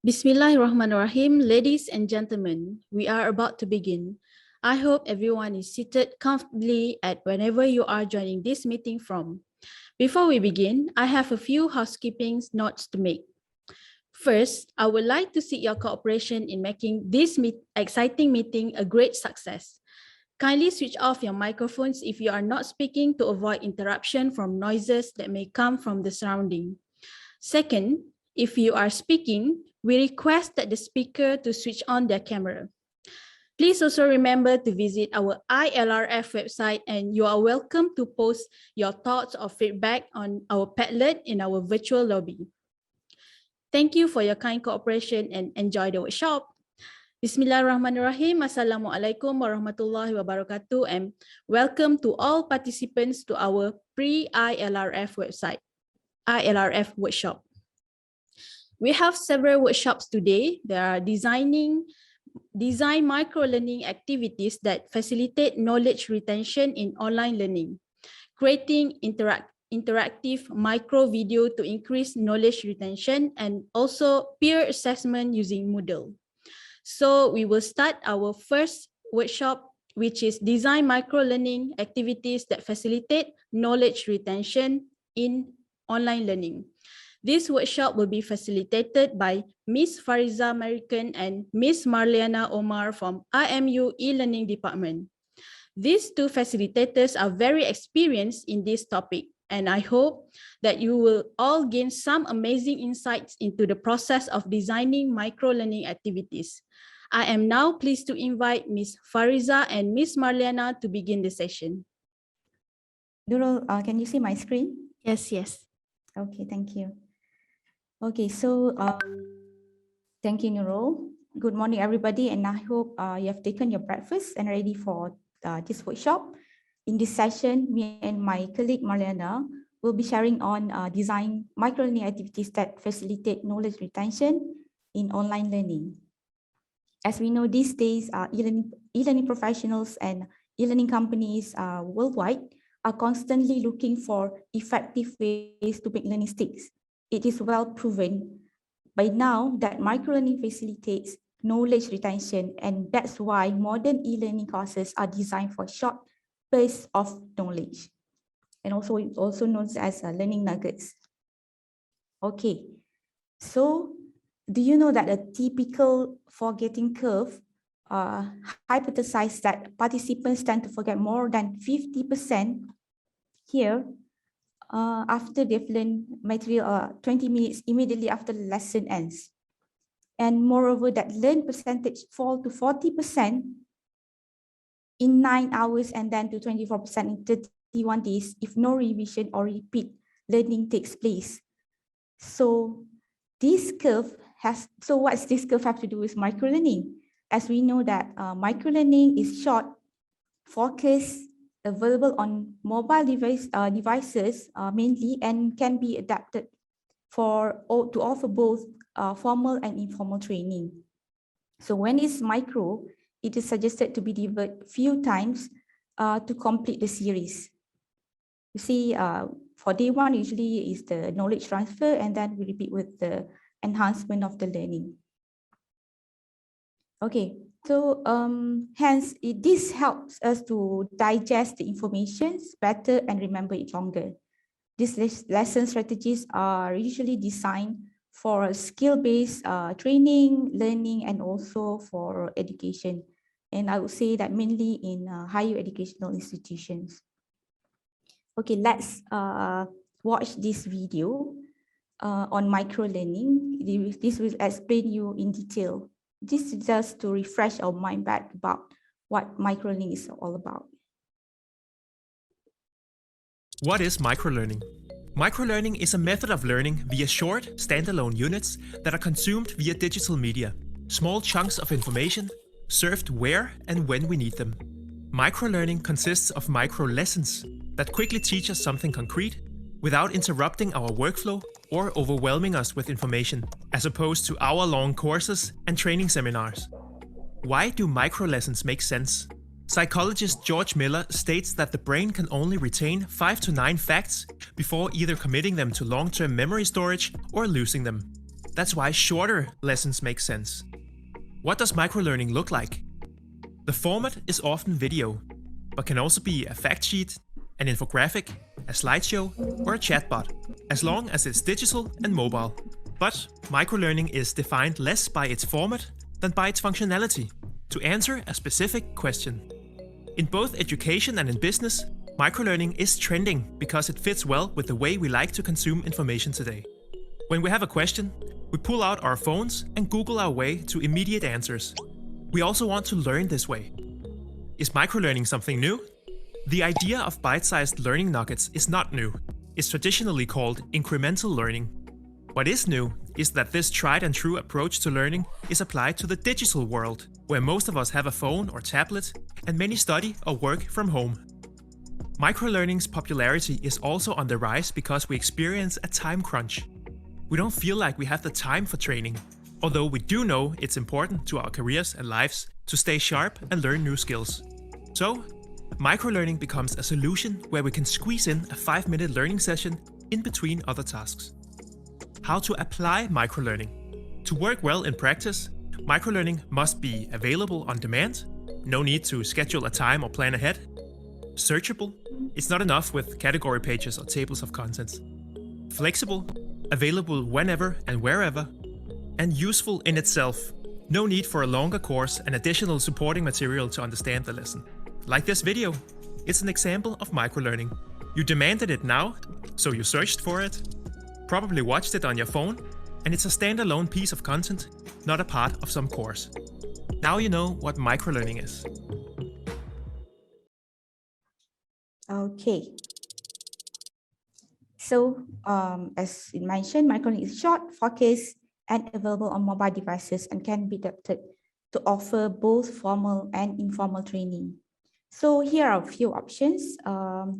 Bismillahirrahmanirrahim, ladies and gentlemen, we are about to begin. I hope everyone is seated comfortably at whenever you are joining this meeting from. Before we begin, I have a few housekeeping notes to make. First, I would like to seek your cooperation in making this exciting meeting a great success. Kindly switch off your microphones if you are not speaking to avoid interruption from noises that may come from the surrounding. Second, if you are speaking, we request that the speaker to switch on their camera. Please also remember to visit our iLRF website, and you are welcome to post your thoughts or feedback on our Padlet in our virtual lobby. Thank you for your kind cooperation and enjoy the workshop. Bismillahirrahmanirrahim. Assalamualaikum warahmatullahi wabarakatuh, and welcome to all participants to our pre-iLRF website, iLRF workshop. We have several workshops today. There are design micro-learning activities that facilitate knowledge retention in online learning, creating interactive micro video to increase knowledge retention, and also peer assessment using Moodle. So we will start our first workshop, which is design micro-learning activities that facilitate knowledge retention in online learning. This workshop will be facilitated by Ms. Fariza American and Ms. Marliana Omar from IMU e-learning department. These two facilitators are very experienced in this topic, and I hope that you will all gain some amazing insights into the process of designing micro-learning activities. I am now pleased to invite Ms. Fariza and Ms. Marliana to begin the session. Nurul, can you see my screen? Yes. Okay, thank you. Okay, so thank you, Nurul. Good morning, everybody, and I hope you have taken your breakfast and ready for this workshop. In this session, me and my colleague Marliana will be sharing on design micro-learning activities that facilitate knowledge retention in online learning. As we know, these days, e-learning professionals and e-learning companies worldwide are constantly looking for effective ways to make learning sticks. It is well proven by now that microlearning facilitates knowledge retention, and that's why modern e-learning courses are designed for short bursts of knowledge, and also known as learning nuggets. Okay, so do you know that a typical forgetting curve hypothesizes that participants tend to forget more than 50% here after they've learned material 20 minutes immediately after the lesson ends. And moreover, that learn percentage fall to 40% in 9 hours and then to 24% in 31 days if no revision or repeat learning takes place. So this curve what's this curve have to do with microlearning? As we know that microlearning is short, focused, available on mobile devices mainly, and can be adapted to offer both formal and informal training. So when it's micro, it is suggested to be delivered few times to complete the series. You see, for day one, usually is the knowledge transfer, and then we repeat with the enhancement of the learning. Okay. So hence, this helps us to digest the information better and remember it longer. These lesson strategies are usually designed for skill-based training, learning, and also for education. And I would say that mainly in higher educational institutions. Okay, let's watch this video on micro-learning. This will explain you in detail. This is just to refresh our mind back about what microlearning is all about. What is microlearning? Microlearning is a method of learning via short, standalone units that are consumed via digital media. Small chunks of information served where and when we need them. Microlearning consists of micro lessons that quickly teach us something concrete without interrupting our workflow or overwhelming us with information, as opposed to hour-long courses and training seminars. Why do micro-lessons make sense? Psychologist George Miller states that the brain can only retain 5 to 9 facts before either committing them to long-term memory storage or losing them. That's why shorter lessons make sense. What does microlearning look like? The format is often video, but can also be a fact sheet, an infographic, a slideshow, or a chatbot, as long as it's digital and mobile. But microlearning is defined less by its format than by its functionality, to answer a specific question. In both education and in business, microlearning is trending because it fits well with the way we like to consume information today. When we have a question, we pull out our phones and Google our way to immediate answers. We also want to learn this way. Is microlearning something new? The idea of bite-sized learning nuggets is not new. It's traditionally called incremental learning. What is new is that this tried and true approach to learning is applied to the digital world, where most of us have a phone or tablet, and many study or work from home. Microlearning's popularity is also on the rise because we experience a time crunch. We don't feel like we have the time for training, although we do know it's important to our careers and lives to stay sharp and learn new skills. So, microlearning becomes a solution where we can squeeze in a 5-minute learning session in between other tasks. How to apply microlearning? To work well in practice, microlearning must be available on demand, no need to schedule a time or plan ahead, searchable, it's not enough with category pages or tables of contents, flexible, available whenever and wherever, and useful in itself, no need for a longer course and additional supporting material to understand the lesson. Like this video, it's an example of microlearning. You demanded it now, so you searched for it, probably watched it on your phone, and it's a standalone piece of content, not a part of some course. Now you know what microlearning is. Okay. So, as you mentioned, microlearning is short, focused, and available on mobile devices and can be adapted to offer both formal and informal training. So here are a few options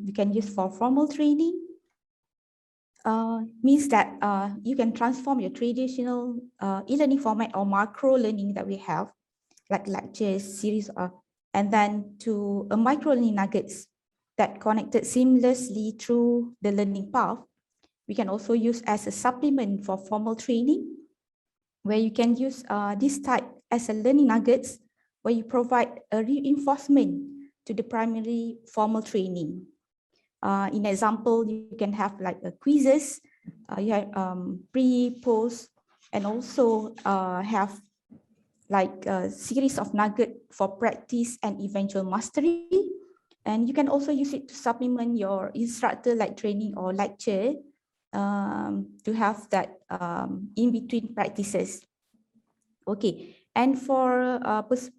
you can use for formal training. Means that you can transform your traditional e-learning format or macro learning that we have, like lectures, series, and then to a micro-learning nuggets that connected seamlessly through the learning path. We can also use as a supplement for formal training, where you can use this type as a learning nuggets, where you provide a reinforcement to the primary formal training. In example, you can have like quizzes, you have pre, post, and also have like a series of nuggets for practice and eventual mastery. And you can also use it to supplement your instructor like training or lecture to have that in-between practices. Okay, and for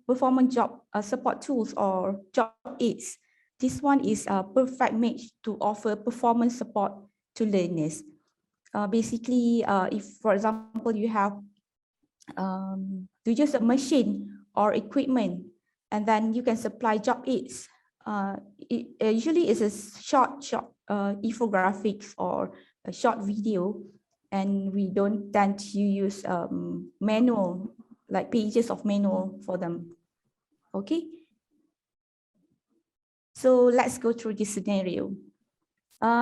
performance job support tools or job aids, this one is a perfect match to offer performance support to learners. Basically, if, for example, you have to use a machine or equipment, and then you can supply job aids. It usually is a short infographics or a short video, and we don't tend to use manual, like pages of manual for them. Okay. So let's go through this scenario.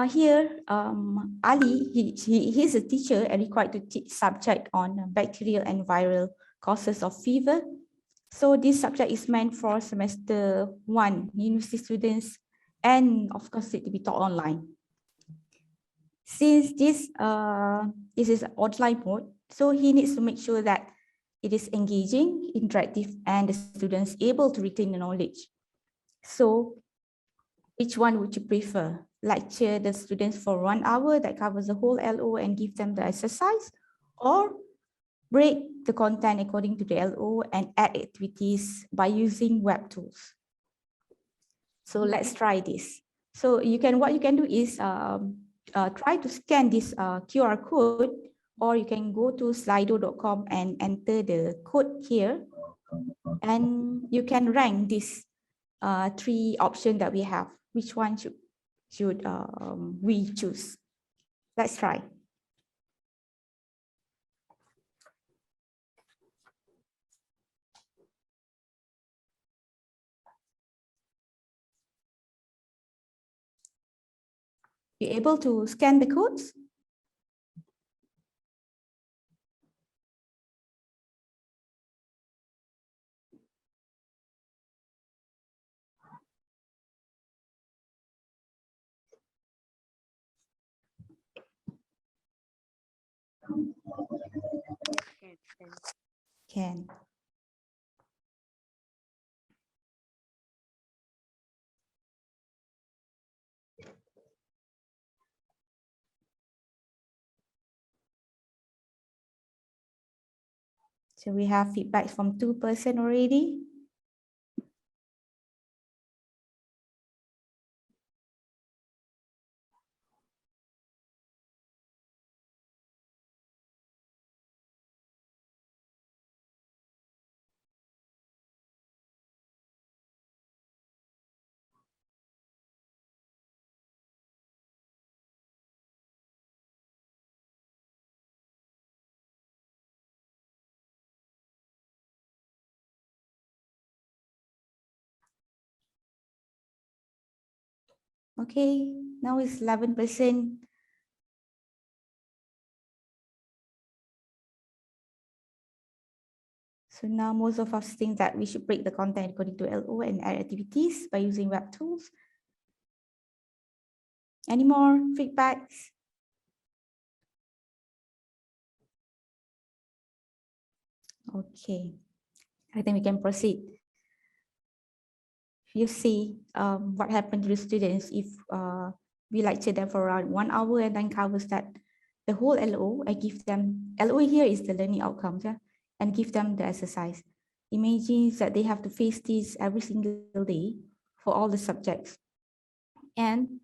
Here, Ali, he's a teacher and required to teach subject on bacterial and viral causes of fever. So this subject is meant for semester 1 university students, and of course it to be taught online. Since this is an online mode, so he needs to make sure that it is engaging, interactive, and the students able to retain the knowledge. So which one would you prefer? Lecture the students for 1 hour that covers the whole LO and give them the exercise, or break the content according to the LO and add activities by using web tools? So let's try this. So what you can do is try to scan this QR code, or you can go to slido.com and enter the code here, and you can rank these 3 options that we have. Which one should we choose? Let's try. You able to scan the codes? Can. So we have feedback from 2 persons already. Okay, now it's 11%. So now most of us think that we should break the content according to LO and add activities by using web tools. Any more feedbacks? Okay, I think we can proceed. You see what happened to the students if we lecture them for around 1 hour and then covers that the whole LO. I give them, LO here is the learning outcomes, yeah, and give them the exercise. Imagine that they have to face this every single day for all the subjects. And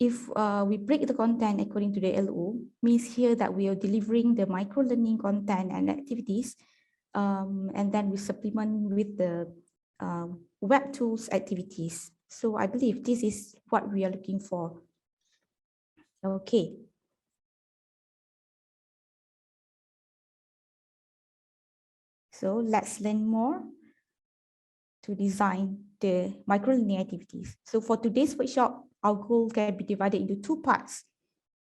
if we break the content according to the LO, means here that we are delivering the micro-learning content and activities, and then we supplement with the web tools activities. So I believe this is what we are looking for. Okay. So let's learn more to design the micro-learning activities. So for today's workshop, our goal can be divided into 2 parts.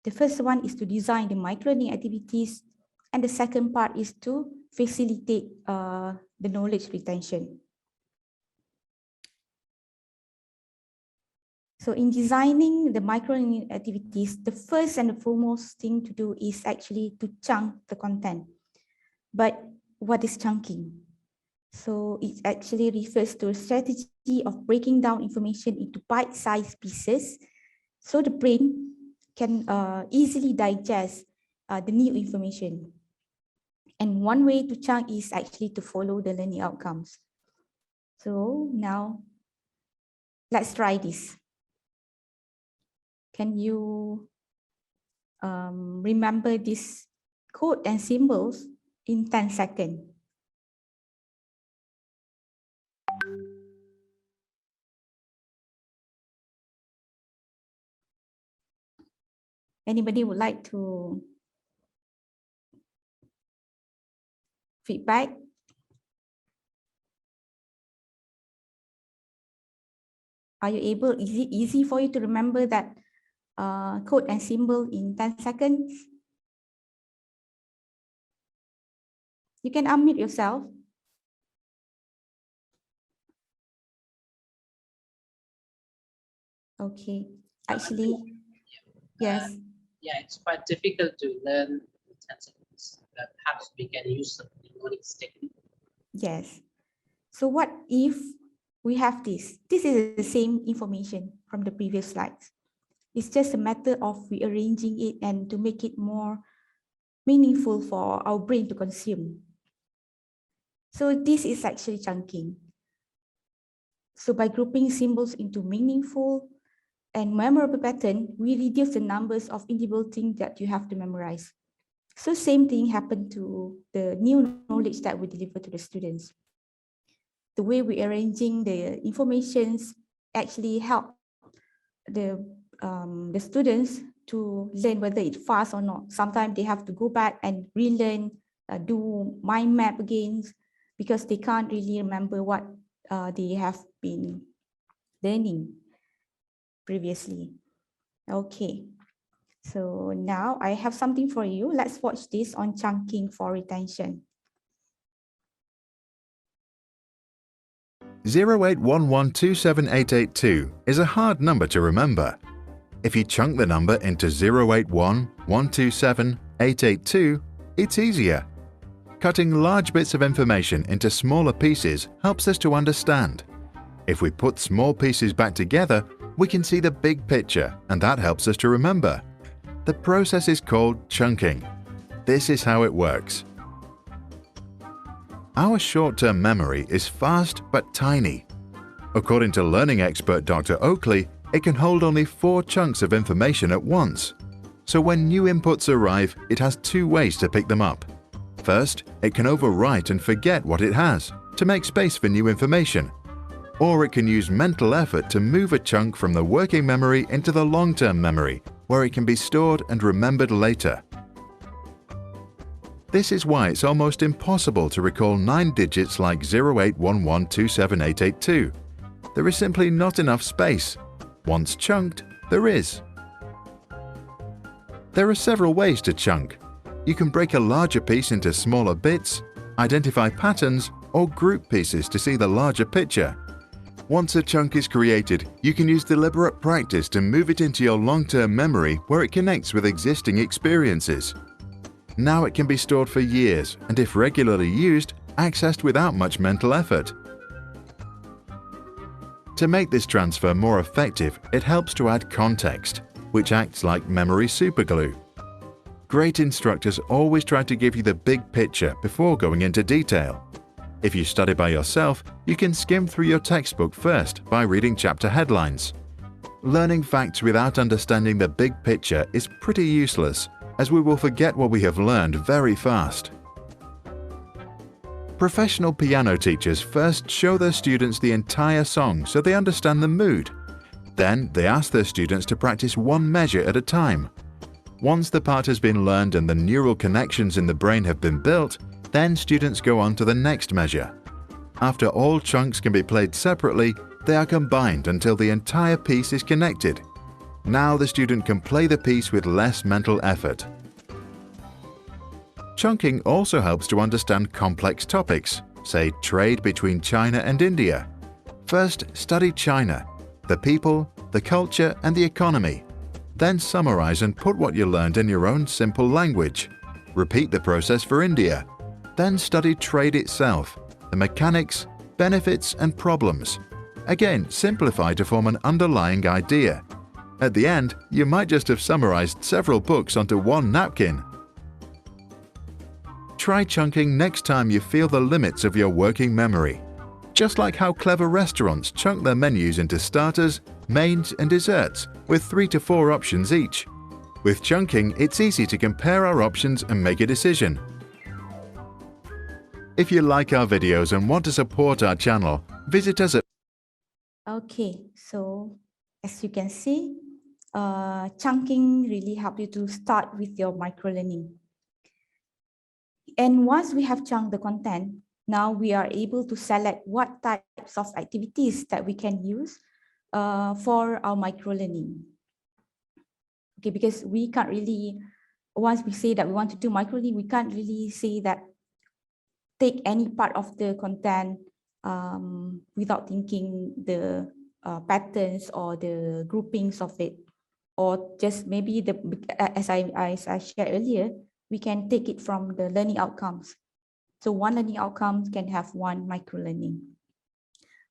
The first one is to design the micro-learning activities, and the second part is to facilitate the knowledge retention. So in designing the micro-learning activities, the first and the foremost thing to do is actually to chunk the content. But what is chunking? So it actually refers to a strategy of breaking down information into bite-sized pieces so the brain can easily digest the new information. And one way to chunk is actually to follow the learning outcomes. So now let's try this. Can you remember this code and symbols in 10 seconds? Anybody would like to feedback? Are you able, is it easy for you to remember that code and symbol in 10 seconds? You can unmute yourself. Okay, actually, yes. Yeah, it's quite difficult to learn in 10 seconds. Perhaps we can use some mnemonics technique. Yes. So what if we have this? This is the same information from the previous slides. It's just a matter of rearranging it and to make it more meaningful for our brain to consume. So this is actually chunking. So by grouping symbols into meaningful and memorable pattern, we reduce the numbers of individual things that you have to memorize. So same thing happened to the new knowledge that we deliver to the students. The way we arranging the informations actually help the students to learn whether it's fast or not. Sometimes they have to go back and relearn, do mind map again, because they can't really remember what they have been learning previously. Okay, so now I have something for you. Let's watch this on chunking for retention. 081127882 is a hard number to remember. If you chunk the number into 081127882, it's easier. Cutting large bits of information into smaller pieces helps us to understand. If we put small pieces back together, we can see the big picture, and that helps us to remember. The process is called chunking. This is how it works. Our short-term memory is fast but tiny. According to learning expert Dr. Oakley, it can hold only 4 chunks of information at once. So when new inputs arrive, it has 2 ways to pick them up. First, it can overwrite and forget what it has to make space for new information. Or it can use mental effort to move a chunk from the working memory into the long-term memory, where it can be stored and remembered later. This is why it's almost impossible to recall 9 digits like 0811278882. There is simply not enough space. Once chunked, there is. There are several ways to chunk. You can break a larger piece into smaller bits, identify patterns, or group pieces to see the larger picture. Once a chunk is created, you can use deliberate practice to move it into your long-term memory where it connects with existing experiences. Now it can be stored for years and, if regularly used, accessed without much mental effort. To make this transfer more effective, it helps to add context, which acts like memory superglue. Great instructors always try to give you the big picture before going into detail. If you study by yourself, you can skim through your textbook first by reading chapter headlines. Learning facts without understanding the big picture is pretty useless, as we will forget what we have learned very fast. Professional piano teachers first show their students the entire song so they understand the mood. Then they ask their students to practice one measure at a time. Once the part has been learned and the neural connections in the brain have been built, then students go on to the next measure. After all chunks can be played separately, they are combined until the entire piece is connected. Now the student can play the piece with less mental effort. Chunking also helps to understand complex topics, say trade between China and India. First, study China, the people, the culture, and the economy. Then summarize and put what you learned in your own simple language. Repeat the process for India. Then study trade itself, the mechanics, benefits, and problems. Again, simplify to form an underlying idea. At the end, you might just have summarized several books onto one napkin. Try chunking next time you feel the limits of your working memory. Just like how clever restaurants chunk their menus into starters, mains, and desserts with 3 to 4 options each. With chunking, it's easy to compare our options and make a decision. If you like our videos and want to support our channel, visit us at Okay, so as you can see, chunking really helps you to start with your microlearning. And once we have chunked the content, now we are able to select what types of activities that we can use for our microlearning. Okay, because we can't really, once we say that we want to do microlearning, we can't really say that take any part of the content without thinking the patterns or the groupings of it, or just maybe the, as I shared earlier, we can take it from the learning outcomes. So one learning outcome can have one microlearning.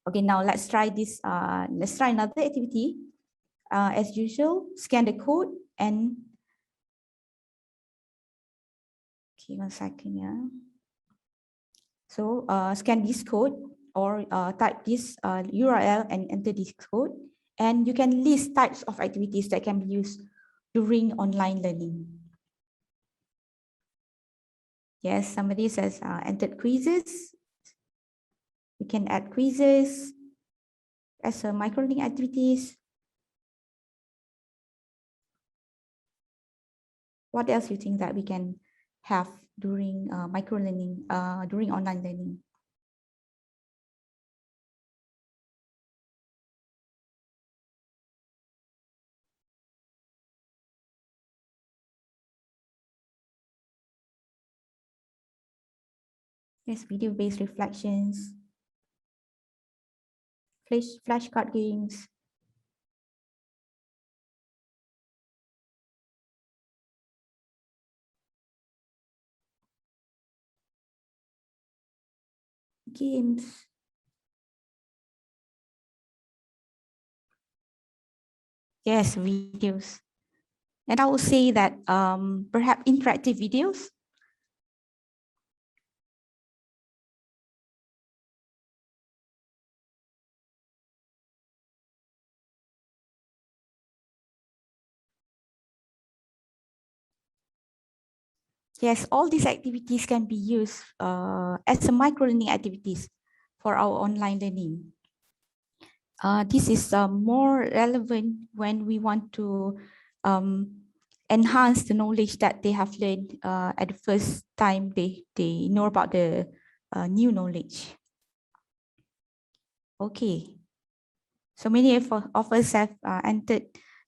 Okay, now let's try this. Let's try another activity. As usual, scan the code and okay, 1 second, yeah. So scan this code or type this URL and enter this code, and you can list types of activities that can be used during online learning. Yes, somebody says entered quizzes. We can add quizzes as a microlearning activities. What else you think that we can have during microlearning, during online learning? Yes, video-based reflections, flashcard games. games. Yes, videos. And I would say that perhaps interactive videos. Yes, all these activities can be used as a micro-learning activities for our online learning. This is more relevant when we want to enhance the knowledge that they have learned at the first time they know about the new knowledge. Okay, so many of us have entered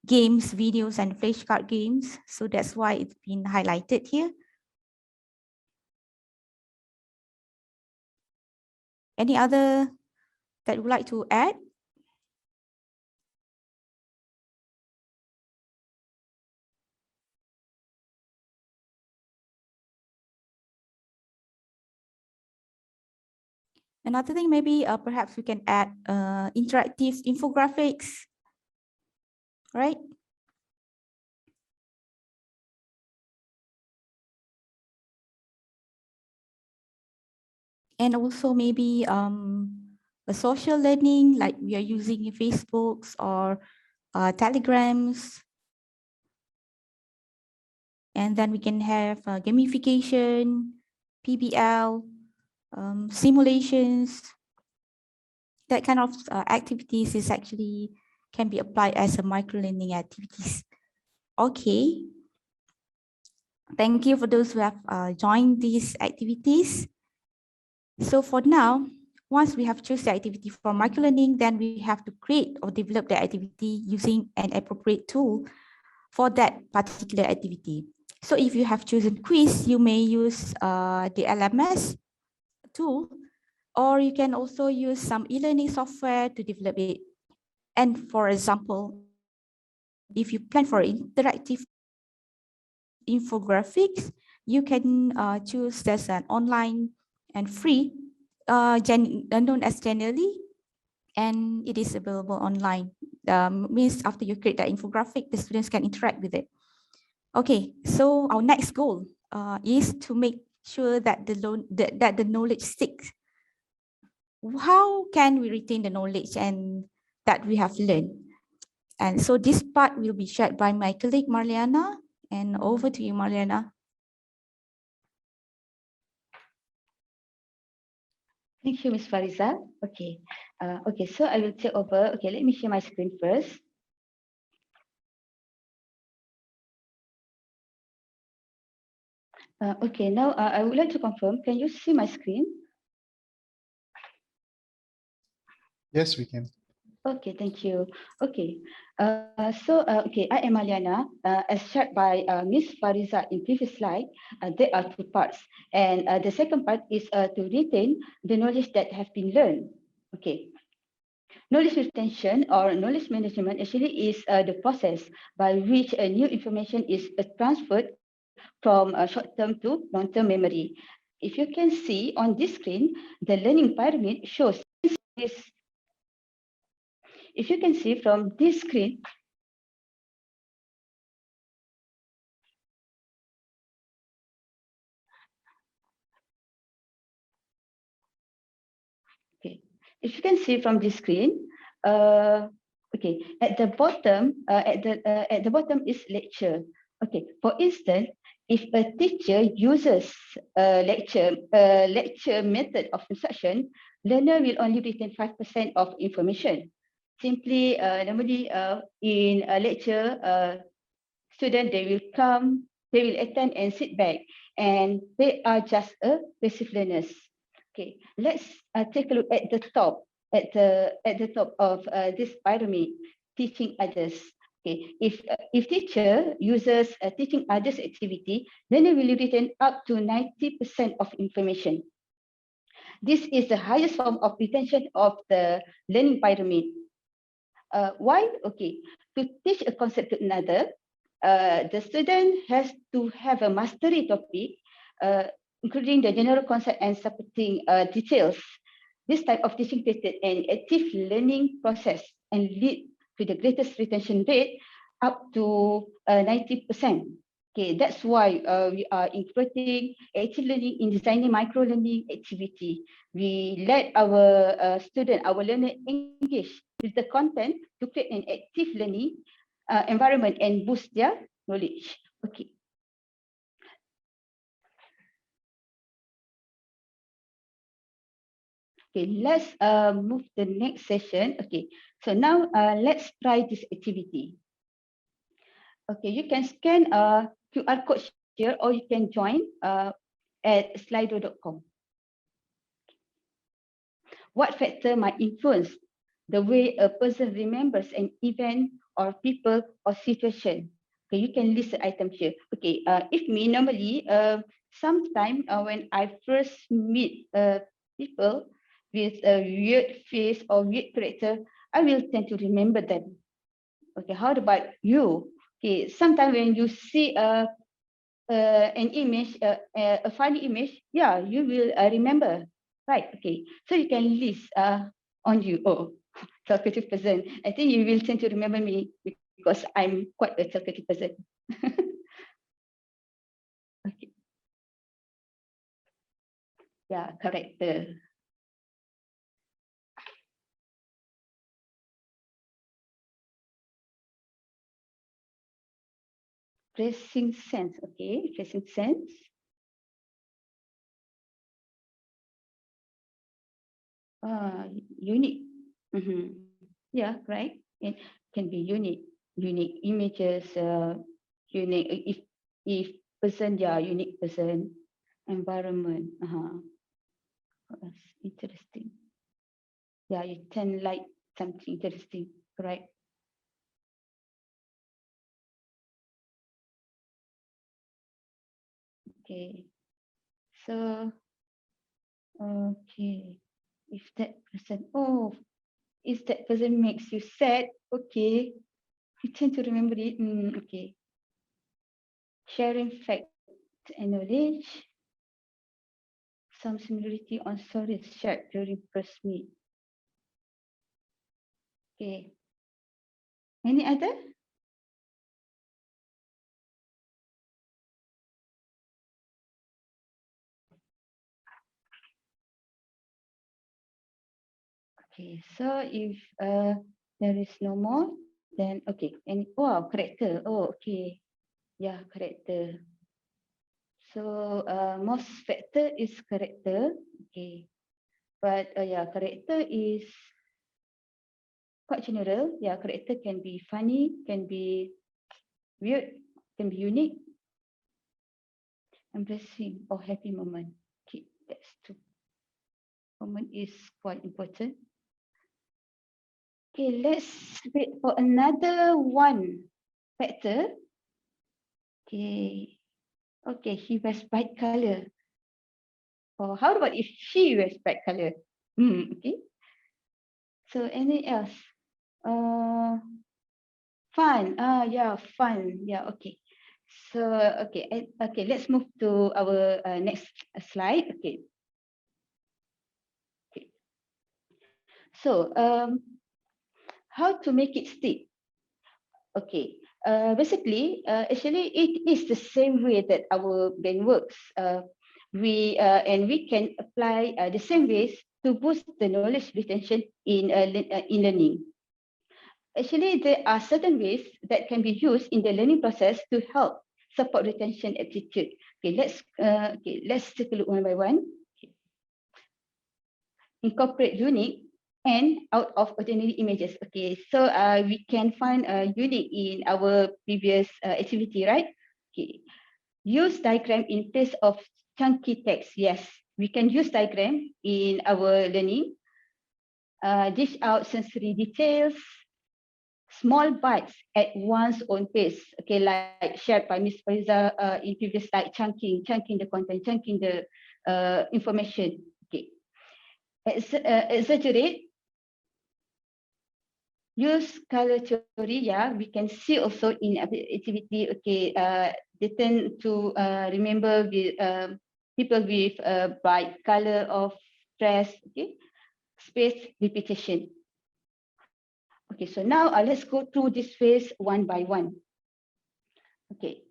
games, videos, and flashcard games, so that's why it's been highlighted here. Any other that would like to add? Another thing, maybe perhaps we can add interactive infographics, right? And also maybe a social learning, like we are using Facebooks or Telegrams. And then we can have gamification, PBL, simulations. That kind of activities is actually can be applied as a micro-learning activities. Okay. Thank you for those who have joined these activities. So for now, once we have chosen the activity for micro-learning, then we have to create or develop the activity using an appropriate tool for that particular activity. So if you have chosen quiz, you may use the LMS tool, or you can also use some e-learning software to develop it. And for example, if you plan for interactive infographics, you can choose as an online and free, known as Genially, and it is available online. Means after you create the infographic, the students can interact with it. Okay, so our next goal is to make sure that the knowledge sticks. How can we retain the knowledge and that we have learned? And so this part will be shared by my colleague Marliana. And over to you, Marliana. Thank you, Ms. Fariza. Okay. Okay, so I will take over. Okay, let me share my screen first. Okay, now I would like to confirm. Can you see my screen? Yes, we can. Okay, thank you. Okay, okay, I am Aliana. As shared by Ms. Fariza in previous slide, there are two parts. And the second part is to retain the knowledge that have been learned. Okay. Knowledge retention or knowledge management actually is the process by which new information is transferred from short-term to long-term memory. If you can see on this screen, the learning pyramid shows this. If you can see from this screen, okay. If you can see from this screen, okay, at the bottom is lecture. Okay, for instance, if a teacher uses a lecture method of instruction, learner will only retain 5% of information. Simply, normally in a lecture, student they will come, they will attend and sit back, and they are just a passive learners. Okay, let's take a look at the top, at the top of this pyramid, teaching others. Okay, if teacher uses a teaching others activity, then they will retain up to 90% of information. This is the highest form of retention of the learning pyramid. Why? Okay, to teach a concept to another, the student has to have a mastery topic, including the general concept and supporting details. This type of teaching created an active learning process and lead to the greatest retention rate up to 90%. Okay, that's why we are including active learning in designing micro-learning activity. We let our student, our learner engage with the content to create an active learning environment and boost their knowledge. Okay. Okay, let's move to the next session. Okay, so now let's try this activity. Okay, you can scan QR code here, or you can join at slido.com. What factor might influence the way a person remembers an event or people or situation? Okay, you can list the item here. Okay, if me normally, sometime when I first meet people with a weird face or weird character, I will tend to remember them. Okay, how about you? Okay, sometimes when you see an image, a funny image, yeah, you will remember, right? Okay, so you can list on you. Oh, talkative person. I think you will tend to remember me because I'm quite a talkative person. Okay. Yeah, character. Dressing sense. Okay, dressing sense. Unique. Yeah, right. It can be unique images, unique if person, yeah, unique person, environment. That's interesting. Yeah, you can like something interesting, right? Okay. So, okay. If that person, oh, if that person makes you sad, okay, you tend to remember it. Okay. Sharing facts and knowledge. Some similarity on stories shared during first meet. Okay. Any other? Okay, so if there is no more, then okay. And wow, character. Oh, okay. Yeah, character. So most factor is character. Okay. But yeah, character is quite general. Yeah, character can be funny, can be weird, can be unique, embarrassing, or happy moment. Okay, that's two. Moment is quite important. Okay, let's wait for another one factor. Okay. Okay, he wears bright color. Or how about if she wears bright color? Okay. So any else? Fun. Yeah, fun. Yeah, okay. So okay, okay. Let's move to our next slide. Okay. Okay. So how to make it stick? Okay. Basically, actually, it is the same way that our brain works. We can apply the same ways to boost the knowledge retention in learning. Actually, there are certain ways that can be used in the learning process to help support retention attitude. Okay, let's take a look one by one. Okay. Incorporate unique and out of ordinary images. Okay, so we can find unique in our previous activity, right? Okay, use diagram in place of chunky text. Yes, we can use diagram in our learning. Dish out sensory details, small bites at one's own pace. Okay, like shared by Ms. Faiza in previous slide, chunking the content, chunking the information. Okay, exaggerate. Use color theory, yeah, we can see also in activity, okay, they tend to remember with people with bright color of dress, okay. spaced repetition. Okay, so now let's go through this phase one by one. Okay,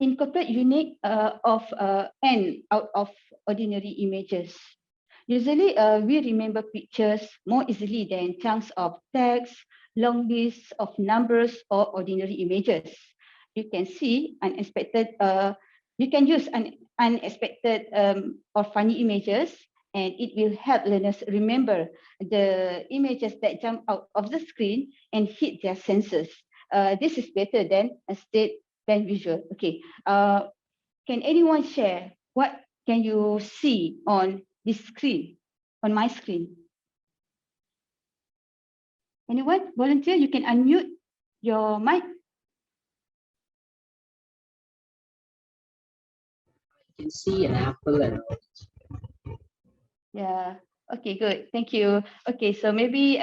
incorporate unique of n out of ordinary images. Usually, we remember pictures more easily than chunks of text, long lists of numbers, or ordinary images. You can see unexpected. You can use unexpected or funny images, and it will help learners remember the images that jump out of the screen and hit their senses. This is better than visual. Okay. Can anyone share what can you see on this screen, on my screen? Anyone volunteer? You can unmute your mic. You can see an apple and Yeah. Okay, good. Thank you. Okay, so maybe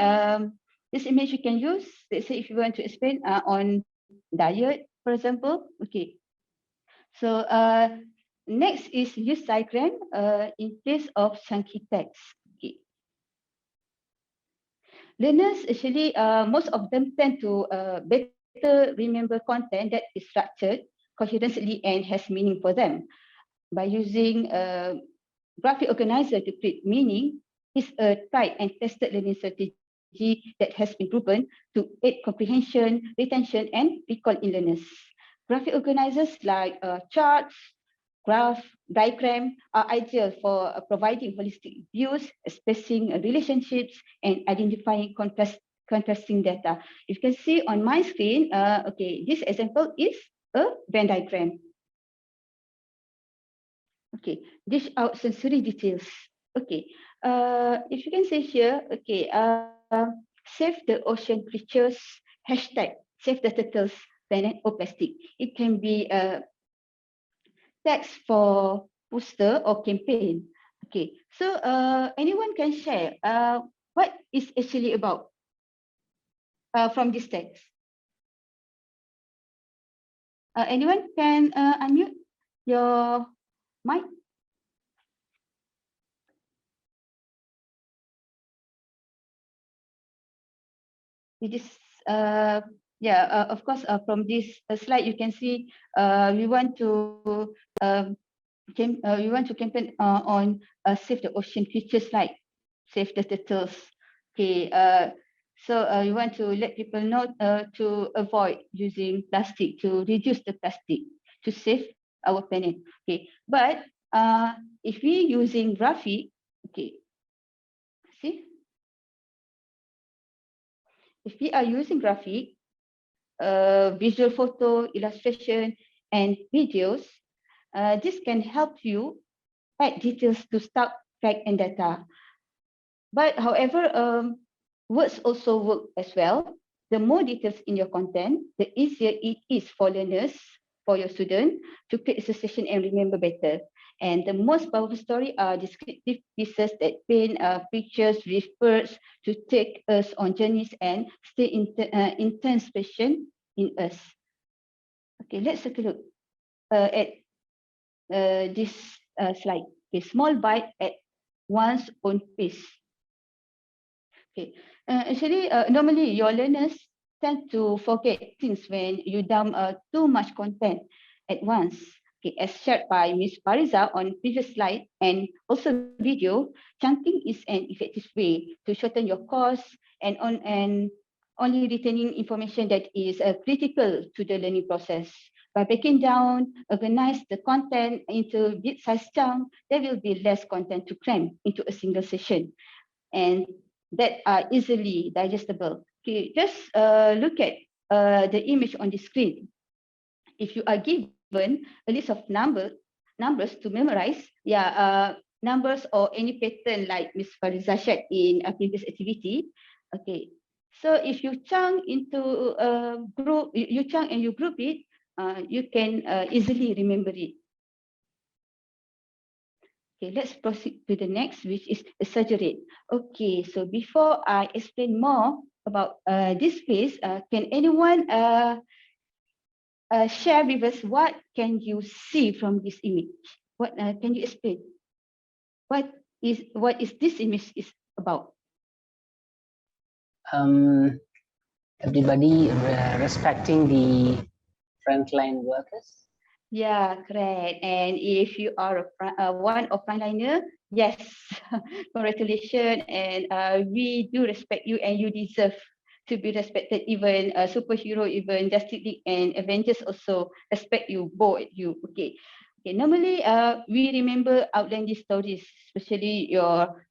this image you can use. Let's say if you want to explain on diet, for example. Okay. So next is use diagram in place of chunky text. Okay. Learners actually, most of them tend to better remember content that is structured coherently and has meaning for them. By using graphic organizer to create meaning is a tried and tested learning strategy that has been proven to aid comprehension, retention, and recall in learners. Graphic organizers like charts, graph, diagram are ideal for providing holistic views, expressing relationships, and identifying contrasting data. You can see on my screen, okay, this example is a Venn diagram. Okay, dish out sensory details. Okay, if you can see here, okay, save the ocean creatures, hashtag, save the turtles, planet or plastic. It can be text for poster or campaign. Okay, so anyone can share what is actually about from this text. Anyone can unmute your mic? It is of course from this slide you can see we want to campaign on save the ocean creatures like save the turtles. Okay, so we want to let people know to avoid using plastic, to reduce the plastic, to save our planet. Okay, but if we using graphic, okay, see, if we are using graphic, visual photo, illustration, and videos, this can help you add details to stock, fact, and data. But however, words also work as well. The more details in your content, the easier it is for learners, for your student, to create association and remember better. And the most powerful story are descriptive pieces that paint pictures with words to take us on journeys and stay intense passion in us. Okay, let's take a look at this slide. Okay, small bite at one's own pace. Okay, actually, normally your learners tend to forget things when you dump too much content at once. Okay, as shared by Ms. Fariza on previous slide and also video, chunking is an effective way to shorten your course and only retaining information that is critical to the learning process. By breaking down, organize the content into bit-sized chunks, there will be less content to cram into a single session, and that are easily digestible. Okay, just look at the image on the screen. If you are given a list of numbers to memorize, numbers or any pattern like Ms. Fariza shared in a previous activity. Okay, so if you chunk into a group, you chunk and you group it, you can easily remember it. Okay, let's proceed to the next, which is exaggerate. Okay, so before I explain more about this phase, can anyone share with us what can you see from this image? What can you explain? What what is this image is about? Everybody respecting the frontline workers. Yeah, correct. And if you are one of frontliner, yes, congratulations. And we do respect you, and you deserve to be respected. Even superhero, even Justice League and Avengers also respect you, both you. Okay. Okay. Normally, we remember outlandish stories, especially your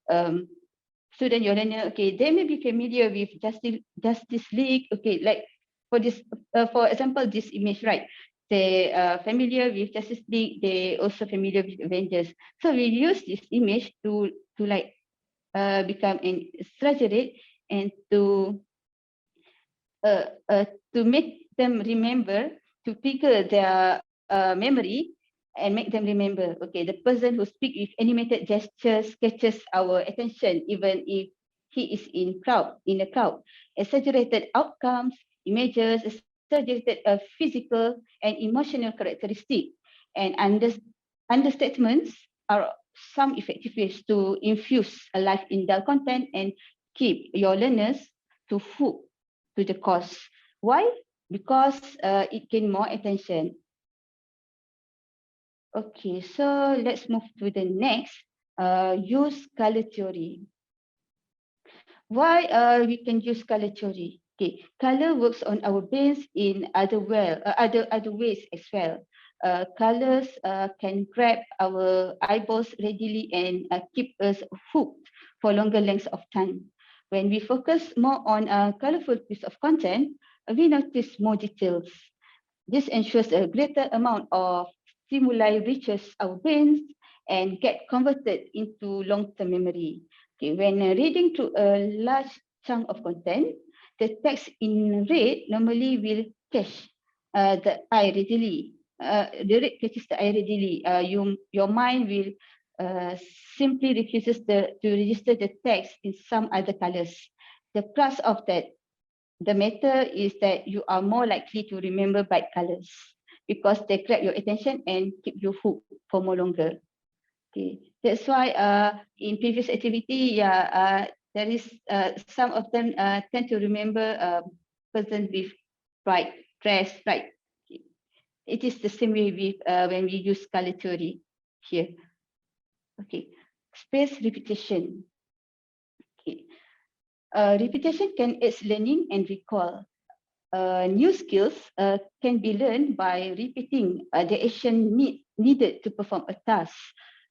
student, your learner. Okay, they may be familiar with Justice League. Okay, like for this, for example, this image, right? They are familiar with Justice League. They also familiar with Avengers. So we use this image to like become an exaggerate and to make them remember, to trigger their memory and make them remember. Okay, the person who speak with animated gestures catches our attention even if he is in a crowd. Exaggerated outcomes, images, exaggerated physical and emotional characteristic, and understatements are some effective ways to infuse a life in dull content and keep your learners to hook to the course. Why? Because it gain more attention. Okay, so let's move to the next. Use color theory. Why we can use color theory? Okay, color works on our brains in other ways as well. Colors can grab our eyeballs readily and keep us hooked for longer lengths of time. When we focus more on a colorful piece of content, we notice more details. This ensures a greater amount of stimuli reaches our brains and get converted into long-term memory. Okay, when reading through a large chunk of content, the text in red normally will catch the eye readily. The red catches the eye readily. Your mind will simply refuses to register the text in some other colors. The plus of that, the matter is that you are more likely to remember bright colors because they grab your attention and keep you hooked for more longer. Okay, that's why in previous activity, there is some of them tend to remember person with bright dress, right? It is the same way with when we use color theory here. Okay, space repetition. Okay, repetition can aid learning and recall. New skills can be learned by repeating the action needed to perform a task.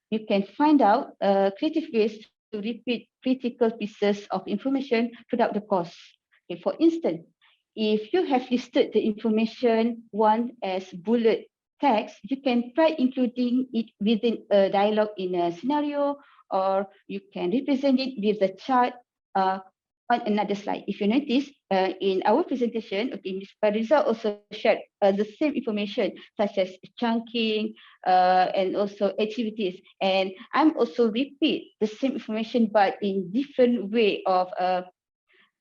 You can find out creative ways to repeat critical pieces of information throughout the course. Okay, for instance, if you have listed the information one as bullet text, you can try including it within a dialogue in a scenario, or you can represent it with the chart on another slide. If you notice, in our presentation, okay, Ms. Pariza also shared the same information such as chunking and also activities. And I'm also repeat the same information but in different way of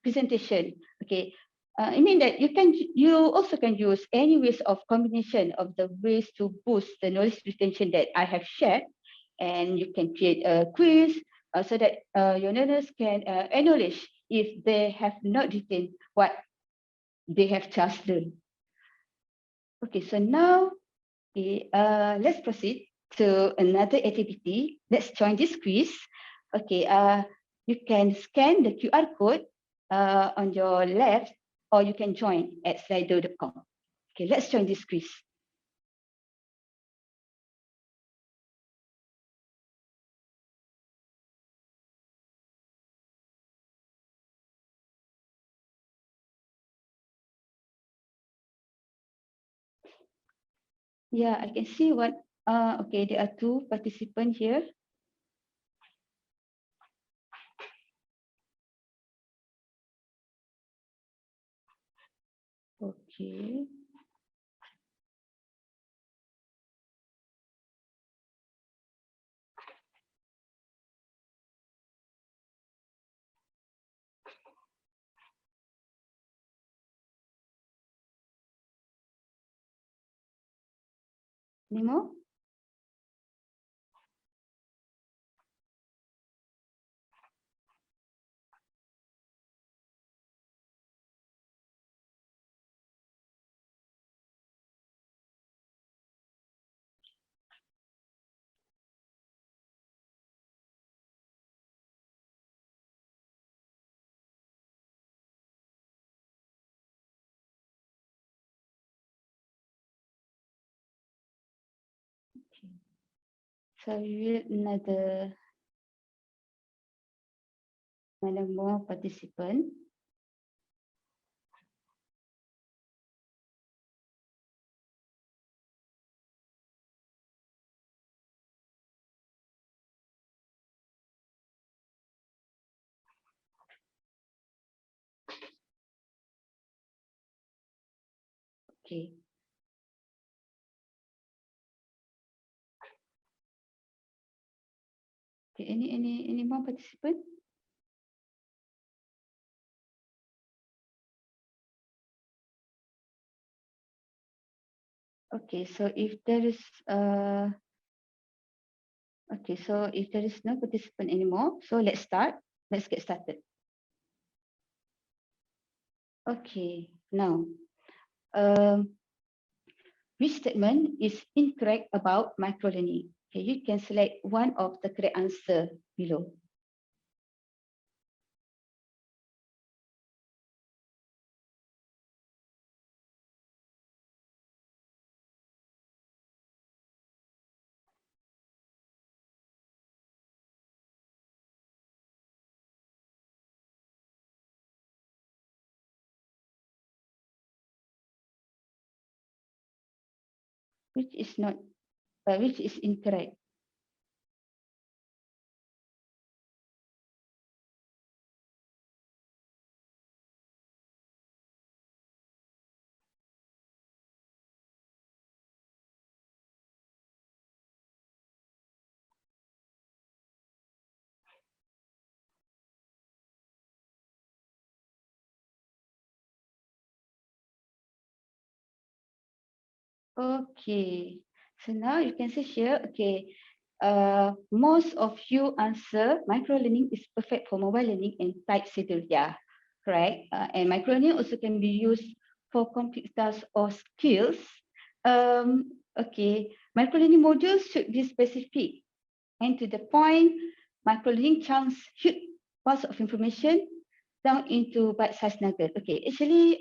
presentation. Okay, I mean that you also can use any ways of combination of the ways to boost the knowledge retention that I have shared, and you can create a quiz so that your learners can acknowledge if they have not retained what they have just learned. Okay, so now let's proceed to another activity. Let's join this quiz. Okay, you can scan the QR code on your left, or you can join at slido.com. Okay, let's join this quiz. Yeah, I can see what, okay, there are 2 participants here. Okay. Any more? So we will another more participant. Okay. Okay, any more participant? Okay, so if there is okay, so if there is no participant anymore, so let's start. Let's get started. Okay, now which statement is incorrect about microlearning? Okay, you can select one of the correct answer below. Which is not, which is incorrect. Okay, so now you can see here, okay, most of you answer microlearning is perfect for mobile learning and tight schedule. Yeah, correct. And microlearning also can be used for complete tasks or skills. Okay, microlearning modules should be specific and to the point. Microlearning chunks should parts of information down into bite-sized nugget. Okay, actually,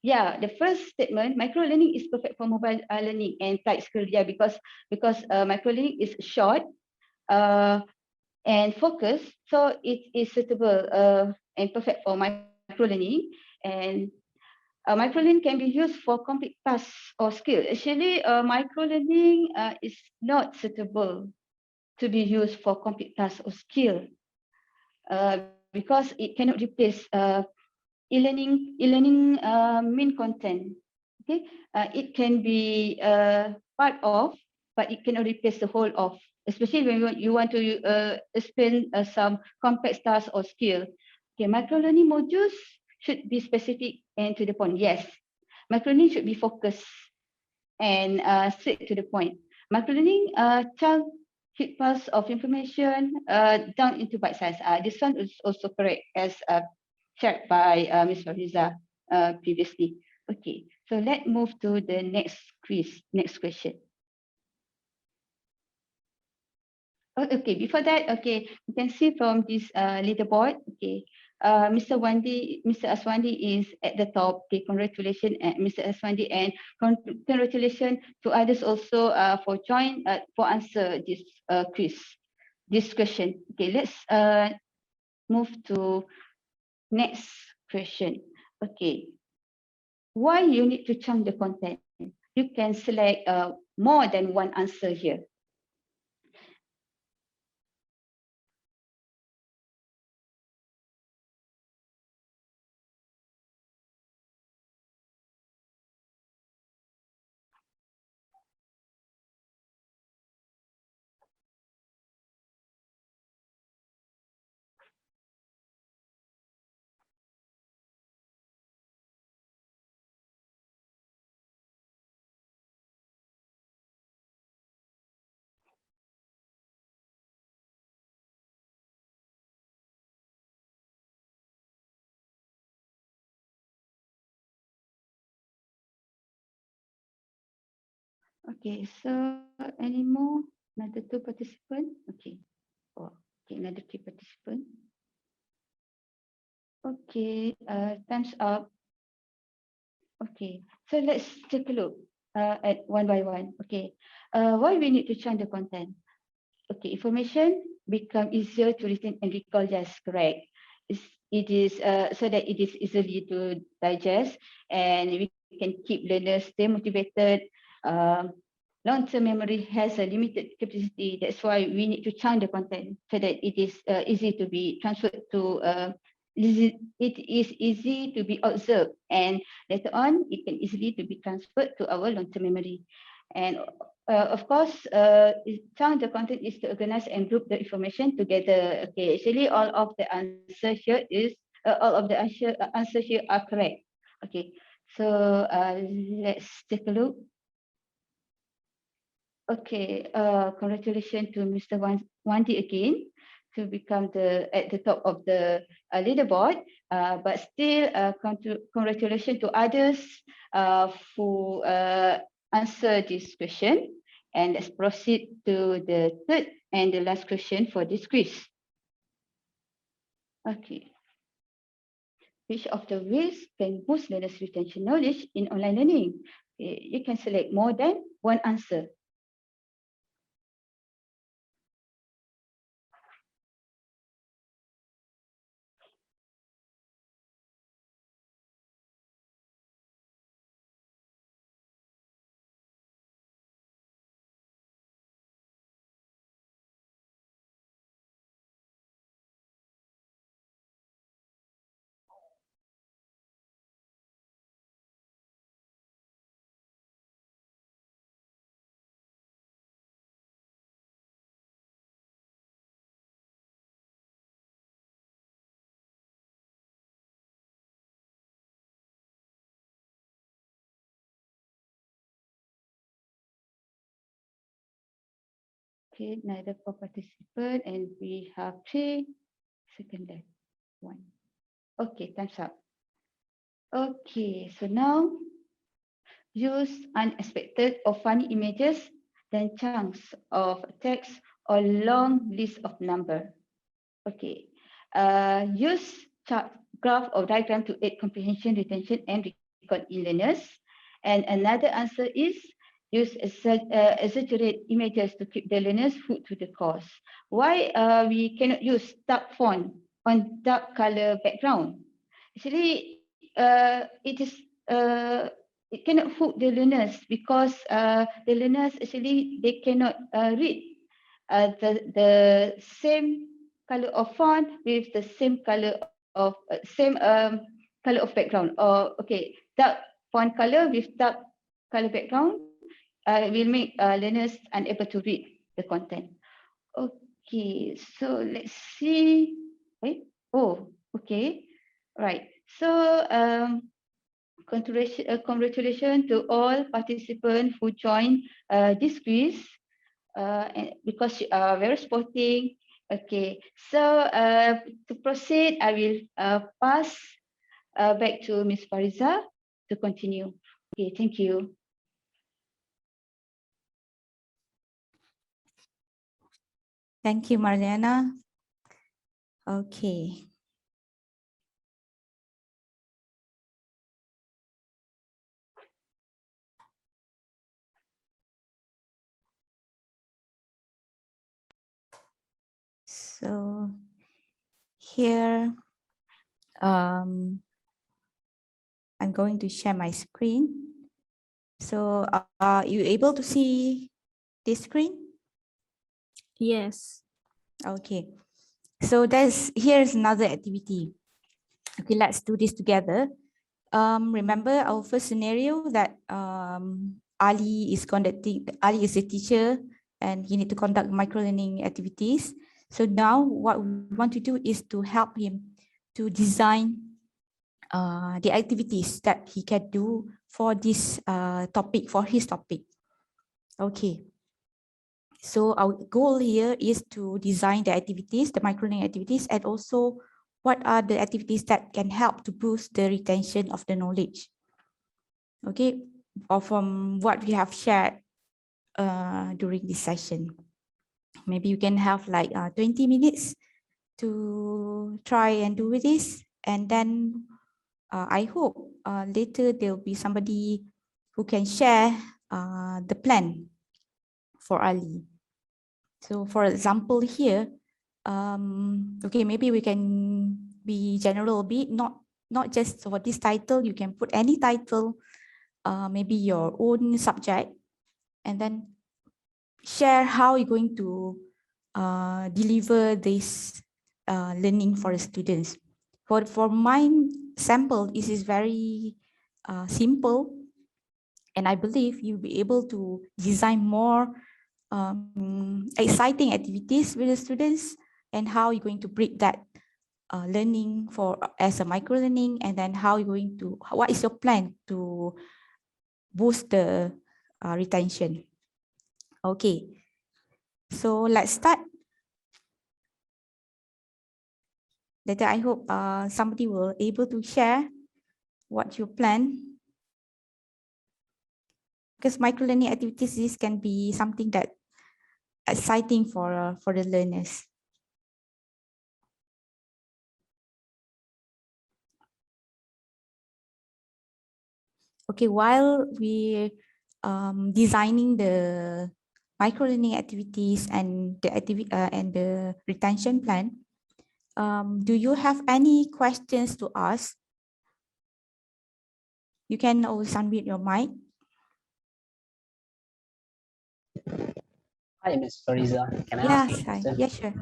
yeah, the first statement, micro learning is perfect for mobile learning and tight skill. Yeah, because micro learning is short and focused, so it is suitable and perfect for micro learning. And micro learning can be used for complete tasks or skill. Actually, micro learning is not suitable to be used for complete tasks or skill because it cannot replace e-learning main content. Okay, it can be part of, but it cannot replace the whole of. Especially when you want to explain some complex tasks or skill. Okay, micro learning modules should be specific and to the point. Yes, micro learning should be focused and straight to the point. Micro learning chunk hit parts of information down into bite size. This one is also correct as shared by Ms. Fariza previously. Okay, so let's move to the next quiz, next question. Oh, okay, before that, okay, you can see from this leaderboard, okay, Mr. Aswandi is at the top. Okay, congratulations, Mr. Aswandi, and congratulations to others also for join for answer this quiz, this question. Okay, let's move to next question. Okay, why you need to chunk the content? You can select more than one answer here. Okay, so any more? Another two participants? Okay. Oh, okay, another three participants. Okay, time's up. Okay, so let's take a look. at one by one. Okay. Why we need to change the content? Okay, information become easier to retain and recall. Yes, correct. It is so that it is easily to digest, and we can keep learners stay motivated. Long-term memory has a limited capacity. That's why we need to change the content so that it is easy to be transferred to. It is easy to be observed, and later on, it can easily to be transferred to our long-term memory. And of course, change the content is to organize and group the information together. Okay, actually, all of the answer here is all of the answer here are correct. Okay, so let's take a look. Okay, congratulations to Mr. Wandi again to become at the top of the leaderboard. But still, congratulations to others who answer this question. And let's proceed to the third and the last question for this quiz. Okay. Which of the ways can boost learners' retention knowledge in online learning? Okay, you can select more than one answer. Okay, neither for participant, and we have 3 seconds left. 1. Okay, time's up. Okay, so now use unexpected or funny images, then chunks of text or long list of number. Okay, use chart, graph or diagram to aid comprehension, retention, and record in learners. And another answer is use exaggerate images to keep the learners hooked to the course. Why we cannot use dark font on dark color background? Actually, it cannot hook the learners because the learners actually they cannot read the same color of font with the same color of color of background. Or okay, dark font color with dark color background will make learners unable to read the content. Okay, so let's see. Right? Oh, okay, right. So congratulations to all participants who joined this quiz. And because you are very sporting. Okay, so to proceed, I will pass back to Ms. Fariza to continue. Okay, thank you. Thank you, Mariana. Okay. So here, I'm going to share my screen. So are you able to see this screen? Yes. Okay. So here's another activity. Okay, let's do this together. Remember our first scenario that Ali is a teacher and he need to conduct micro-learning activities. So now what we want to do is to help him to design the activities that he can do for this topic, for his topic. Okay. So our goal here is to design the activities, the micro-learning activities, and also what are the activities that can help to boost the retention of the knowledge. Okay, or from what we have shared during this session. Maybe you can have like 20 minutes to try and do this. And then I hope later there will be somebody who can share the plan for Ali. So for example here, okay, maybe we can be general a bit, not just for this title, you can put any title, maybe your own subject, and then share how you're going to deliver this learning for the students. For my sample, this is very simple, and I believe you'll be able to design more exciting activities with the students, and how you're going to break that learning for as a micro learning, and then how you're going to, what is your plan to boost the retention. Okay, so let's start. Later, I hope somebody will able to share what you plan, because micro learning activities, this can be something that exciting for the learners. Okay, while we designing the micro learning activities and the retention plan, do you have any questions to ask? You can always unmute your mic. Hi, Ms. Fariza. Can I ask you a question? Yes, sure.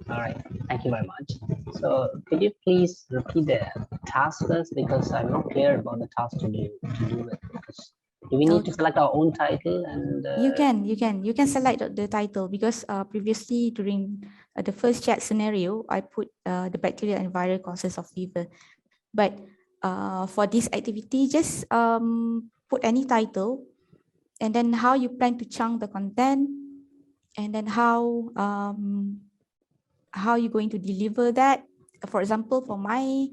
All right, thank you very much. So could you please repeat the task first, because I'm not clear about the task to do it. Because do we need to select our own title? And you can select the title, because previously during the first chat scenario, I put the bacteria and viral causes of fever. But for this activity, just put any title, and then how you plan to chunk the content, and then how you're going to deliver that. For example, for my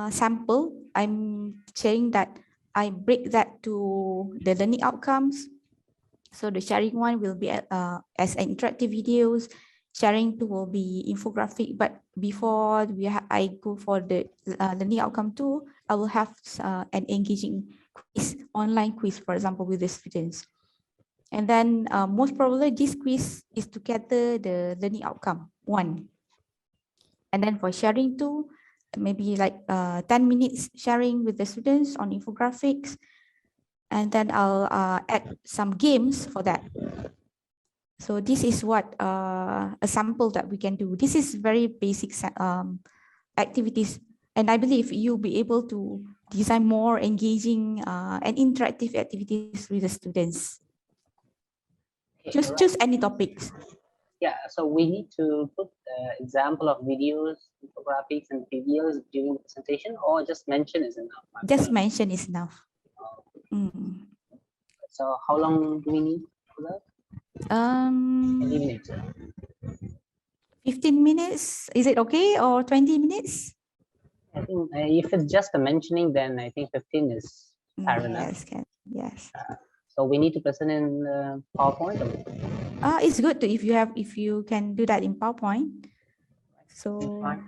sample, I'm saying that I break that to the learning outcomes. So the sharing one will be as interactive videos. Sharing two will be infographic. But before I go for the learning outcome two, I will have an engaging quiz, online quiz, for example, with the students. And then most probably this quiz is to gather the learning outcome one. And then for sharing two, maybe like 10 minutes sharing with the students on infographics. And then I'll add some games for that. So this is what a sample that we can do. This is very basic activities. And I believe you'll be able to design more engaging and interactive activities with the students. okay, Choose any topics. Yeah, so we need to put example of videos, infographics, and videos during the presentation, or just mention is enough? Just mention is enough. So how long do we need for that? 20 minutes. 15 minutes, is it okay, or 20 minutes? I think if it's just a mentioning, then I think 15 is fair enough. Yes. So we need to present in PowerPoint. It's good to, if you can do that in PowerPoint. So all right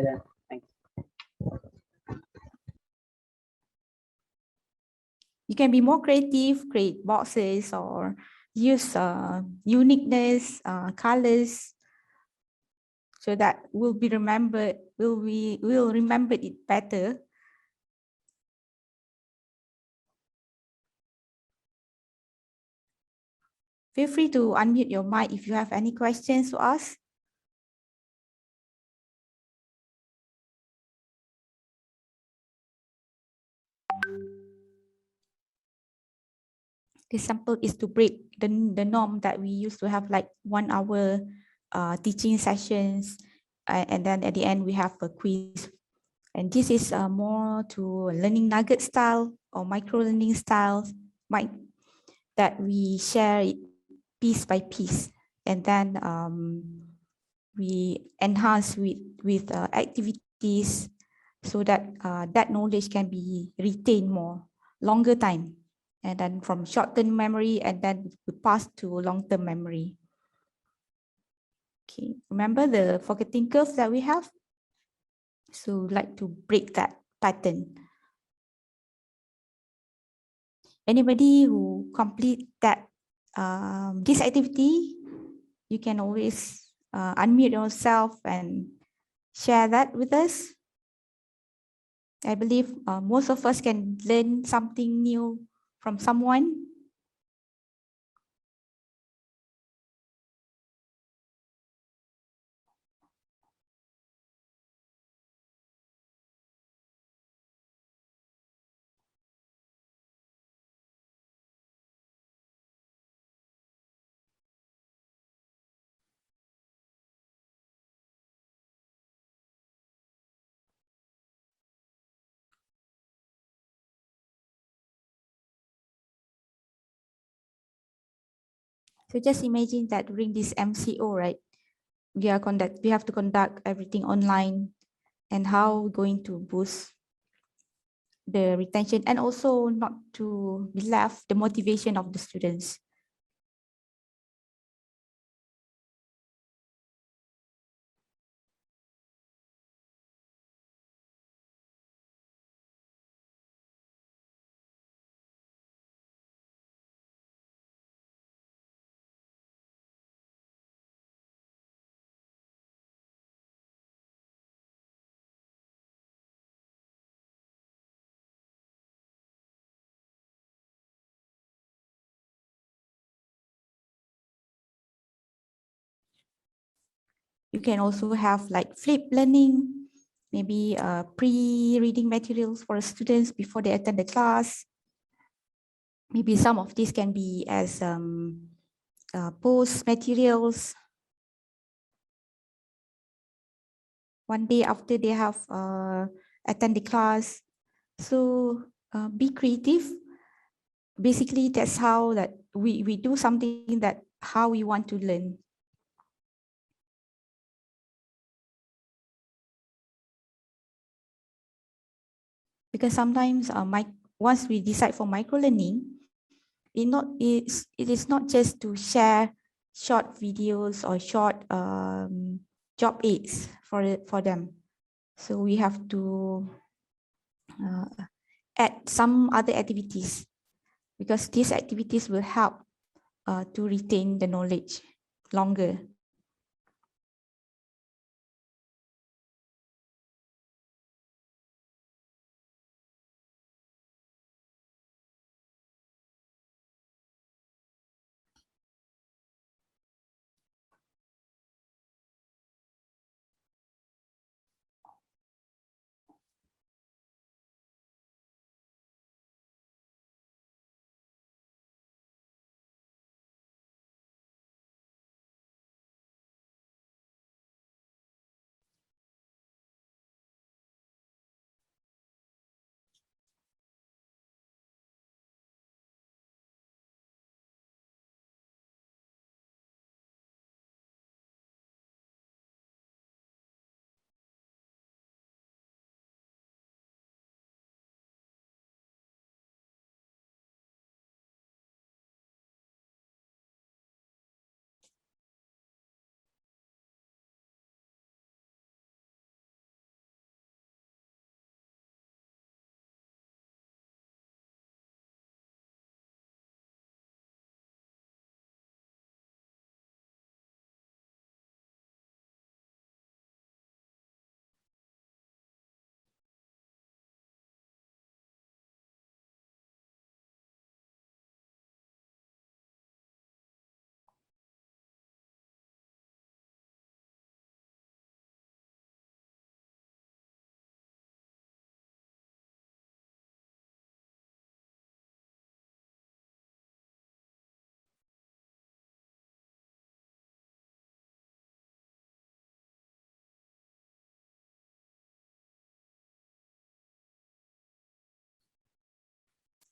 then. Thanks. You can be more creative, create boxes, or use uniqueness, colors, so that will be remembered. We'll remember it better. Feel free to unmute your mic if you have any questions to ask. The sample is to break the norm that we used to have, like 1 hour teaching sessions, and then at the end we have a quiz. And this is more to learning nugget style or micro learning styles, that we share it piece by piece, and then we enhance with activities, so that that knowledge can be retained more longer time, and then from short-term memory, and then we pass to long-term memory. Okay, remember the forgetting curve that we have? So like to break that pattern. Anybody who complete that this activity, you can always unmute yourself and share that with us. I believe most of us can learn something new from someone. So just imagine that during this MCO, right? We have to conduct everything online, and how we're going to boost the retention and also not to be left the motivation of the students. You can also have like flip learning, maybe pre-reading materials for students before they attend the class. Maybe some of these can be as post materials. One day after they have attend the class. So be creative. Basically, that's how that we do something that how we want to learn. Because sometimes once we decide for micro learning, it is not just to share short videos or short job aids for them. So we have to add some other activities, because these activities will help to retain the knowledge longer.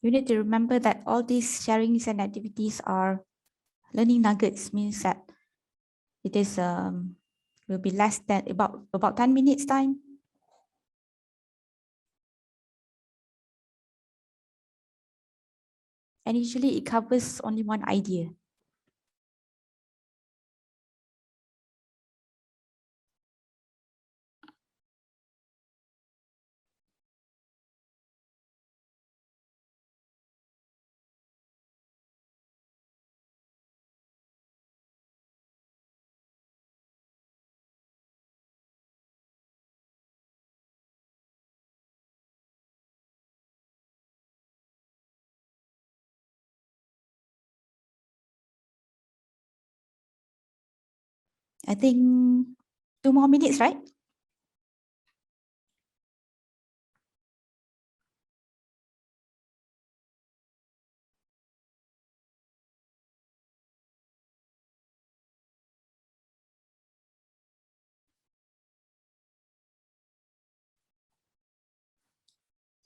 You need to remember that all these sharings and activities are learning nuggets, means that it is will be less than about 10 minutes time. And usually it covers only one idea. I think 2 more minutes, right?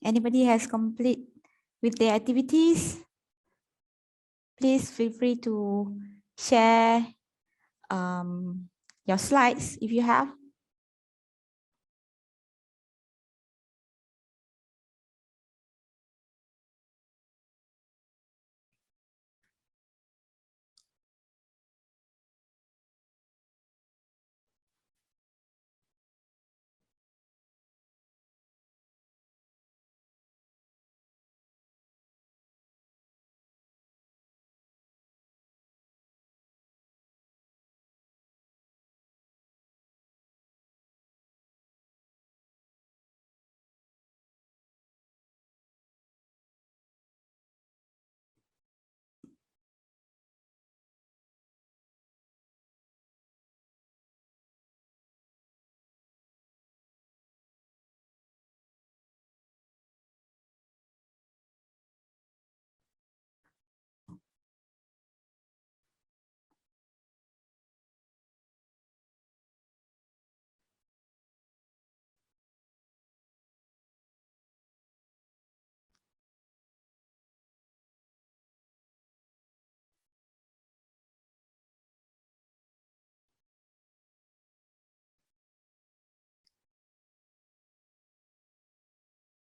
Anybody has complete with their activities? Please feel free to share your slides if you have.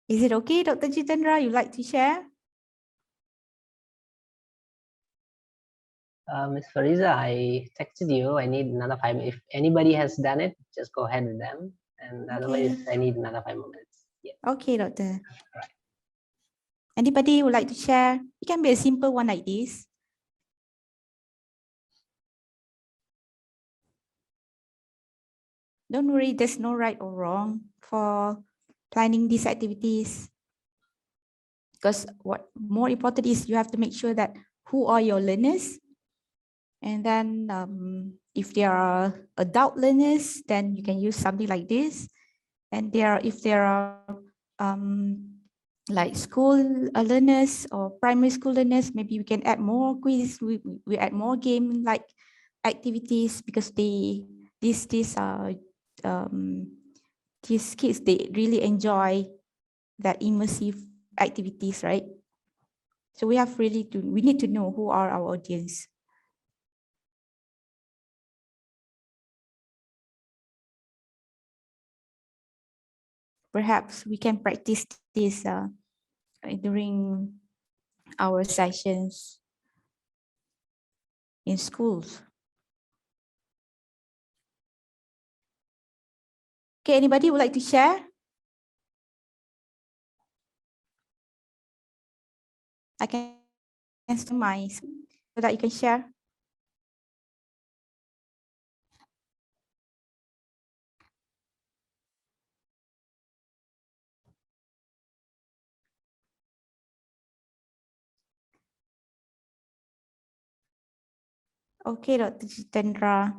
Is it okay, Dr. Jitendra? You like to share? Ms. Fariza, I texted you. I need another 5 minutes. If anybody has done it, just go ahead with them. And otherwise, I need another 5 more minutes. Yeah. Okay, doctor. Anybody would like to share? It can be a simple one like this. Don't worry, there's no right or wrong for planning these activities. Because what more important is you have to make sure that who are your learners. And then if they are adult learners, then you can use something like this. And if there are like school learners or primary school learners, maybe we can add more quiz, we add more game-like activities because these kids, they really enjoy that immersive activities, right? So we need to know who are our audience. Perhaps we can practice this during our sessions in schools. Okay, anybody would like to share? I can answer my so that you can share. Okay, Dr. Jitendra.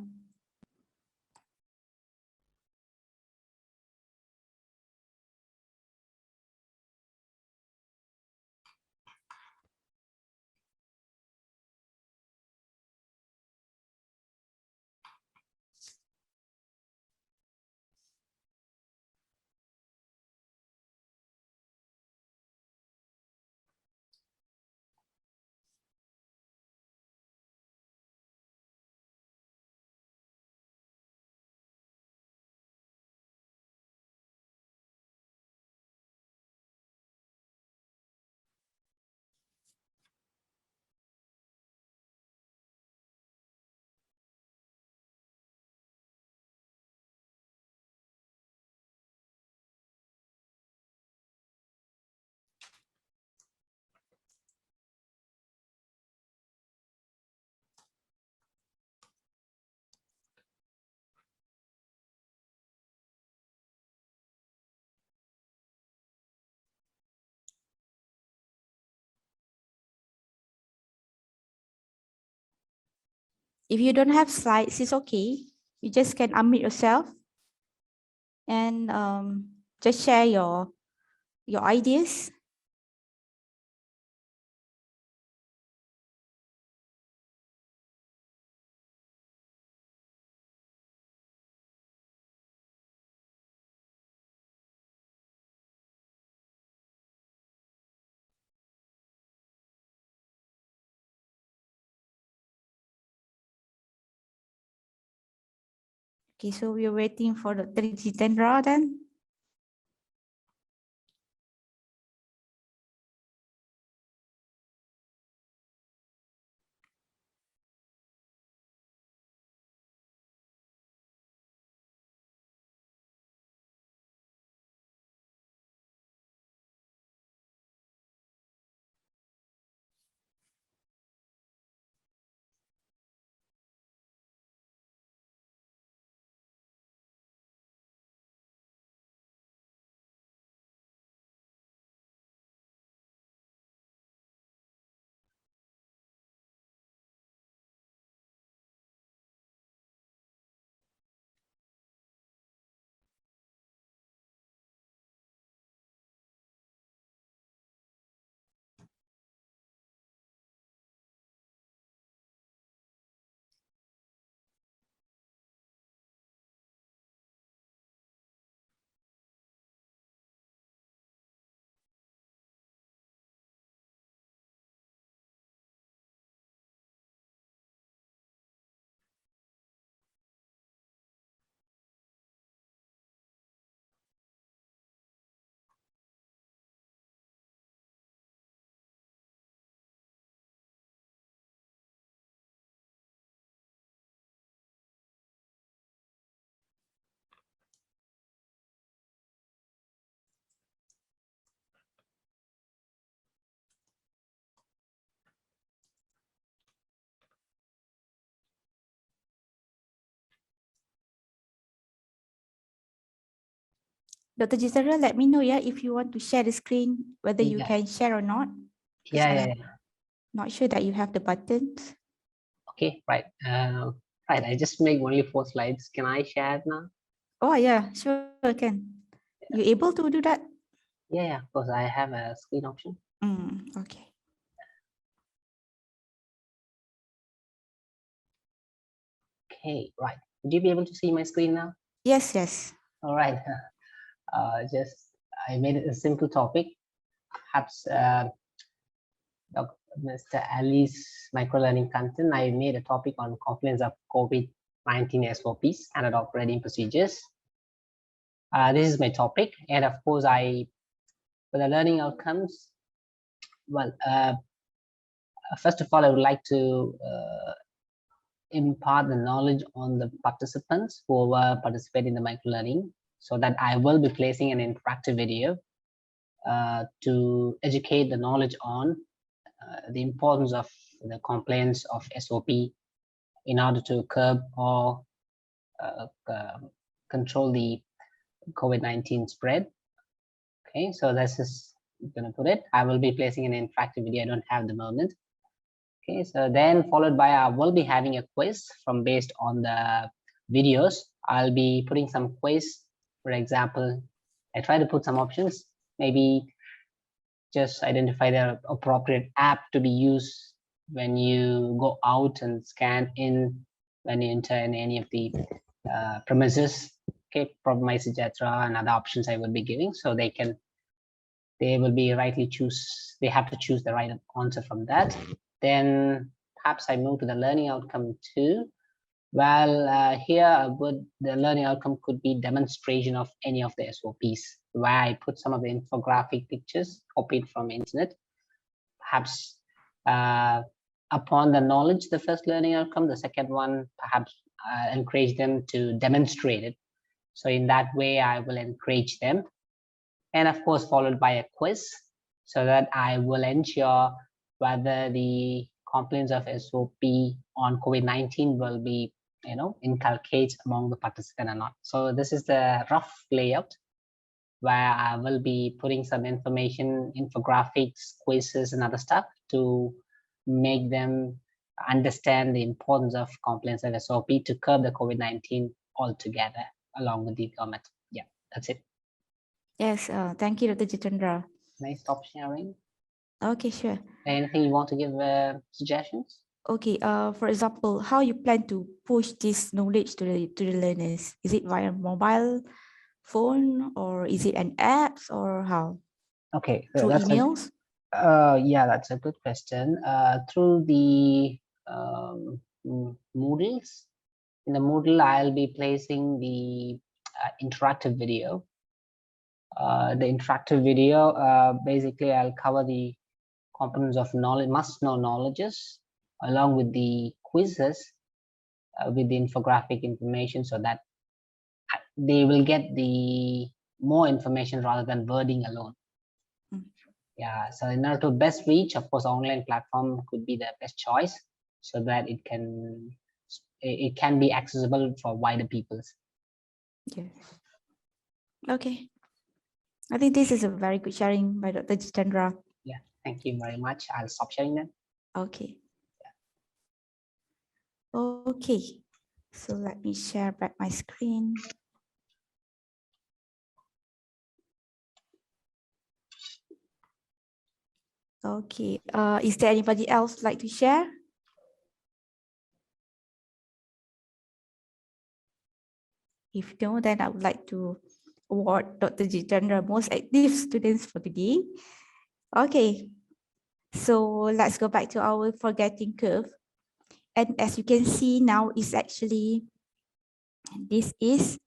If you don't have slides, it's okay. You just can unmute yourself and just share your ideas. Okay, so we're waiting for Dr. Jitendra then. Dr. Jitendra, let me know, yeah, if you want to share the screen, whether you Yeah. can share or not. Yeah. Not sure that you have the buttons. Okay, right. Right, I just make only 4 slides. Can I share it now? Oh yeah, sure, can. You able to do that? Yeah, of course. I have a screen option. Okay. Okay, right. Would you be able to see my screen now? Yes. All right. I made it a simple topic. Perhaps Mr. Ali's microlearning content, I made a topic on compliance of COVID-19 SOPs, standard operating procedures. This is my topic, and of course, for the learning outcomes, well, first of all, I would like to impart the knowledge on the participants who were participating in the microlearning, so that I will be placing an interactive video to educate the knowledge on the importance of the compliance of SOP in order to curb or control the COVID-19 spread. Okay, so this is going to put it. I will be placing an interactive video. I don't have the moment. Okay, so then followed by I will be having a quiz from based on the videos. I'll be putting some quiz. For example, I try to put some options. Maybe just identify the appropriate app to be used when you go out and scan in when you enter in any of the premises. Okay, promise, etc., and other options I will be giving, so they will be rightly choose. They have to choose the right answer from that. Then perhaps I move to the learning outcome 2. Well, here the learning outcome could be demonstration of any of the SOPs, where I put some of the infographic pictures copied from internet. Perhaps upon the knowledge, the first learning outcome, the second one, perhaps encourage them to demonstrate it. So in that way, I will encourage them. And of course, followed by a quiz, so that I will ensure whether the compliance of SOP on COVID-19 will be, inculcated among the participant or not. So this is the rough layout, where I will be putting some information, infographics, quizzes, and other stuff to make them understand the importance of comprehensive SOP to curb the COVID-19 altogether, along with the government. Yeah, that's it. Yes, thank you, Dr. Jitendra. Can I stop sharing? Okay, sure. Anything you want to give suggestions? Okay, for example, how you plan to push this knowledge to the learners? Is it via mobile phone, or is it an apps, or how? Okay, so Through that's emails? yeah, that's a good question. Through the Moodles. In the Moodle, I'll be placing the interactive video. The interactive video, basically, I'll cover the components of knowledge, must-know knowledges, along with the quizzes, with the infographic information, so that they will get the more information rather than wording alone. Yeah, so in order to best reach, of course, online platform could be the best choice, so that it can be accessible for wider peoples. Yes. Okay. I think this is a very good sharing by Dr. Jitendra. Yeah, thank you very much. I'll stop sharing then. Okay. Okay. So let me share back my screen. Okay. Is there anybody else like to share? If no, then I would like to award Dr. Jitendra most active students for the day. Okay. So let's go back to our forgetting curve. And as you can see now, is actually, this is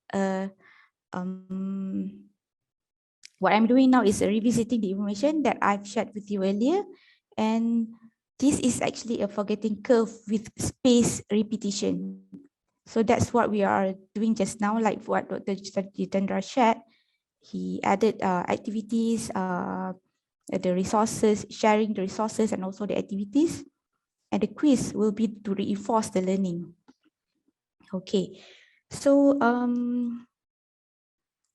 what I'm doing now is revisiting the information that I've shared with you earlier. And this is actually a forgetting curve with space repetition. So that's what we are doing just now, like what Dr. Jitendra shared. He added activities, the resources, sharing the resources and also the activities. And the quiz will be to reinforce the learning. Okay, so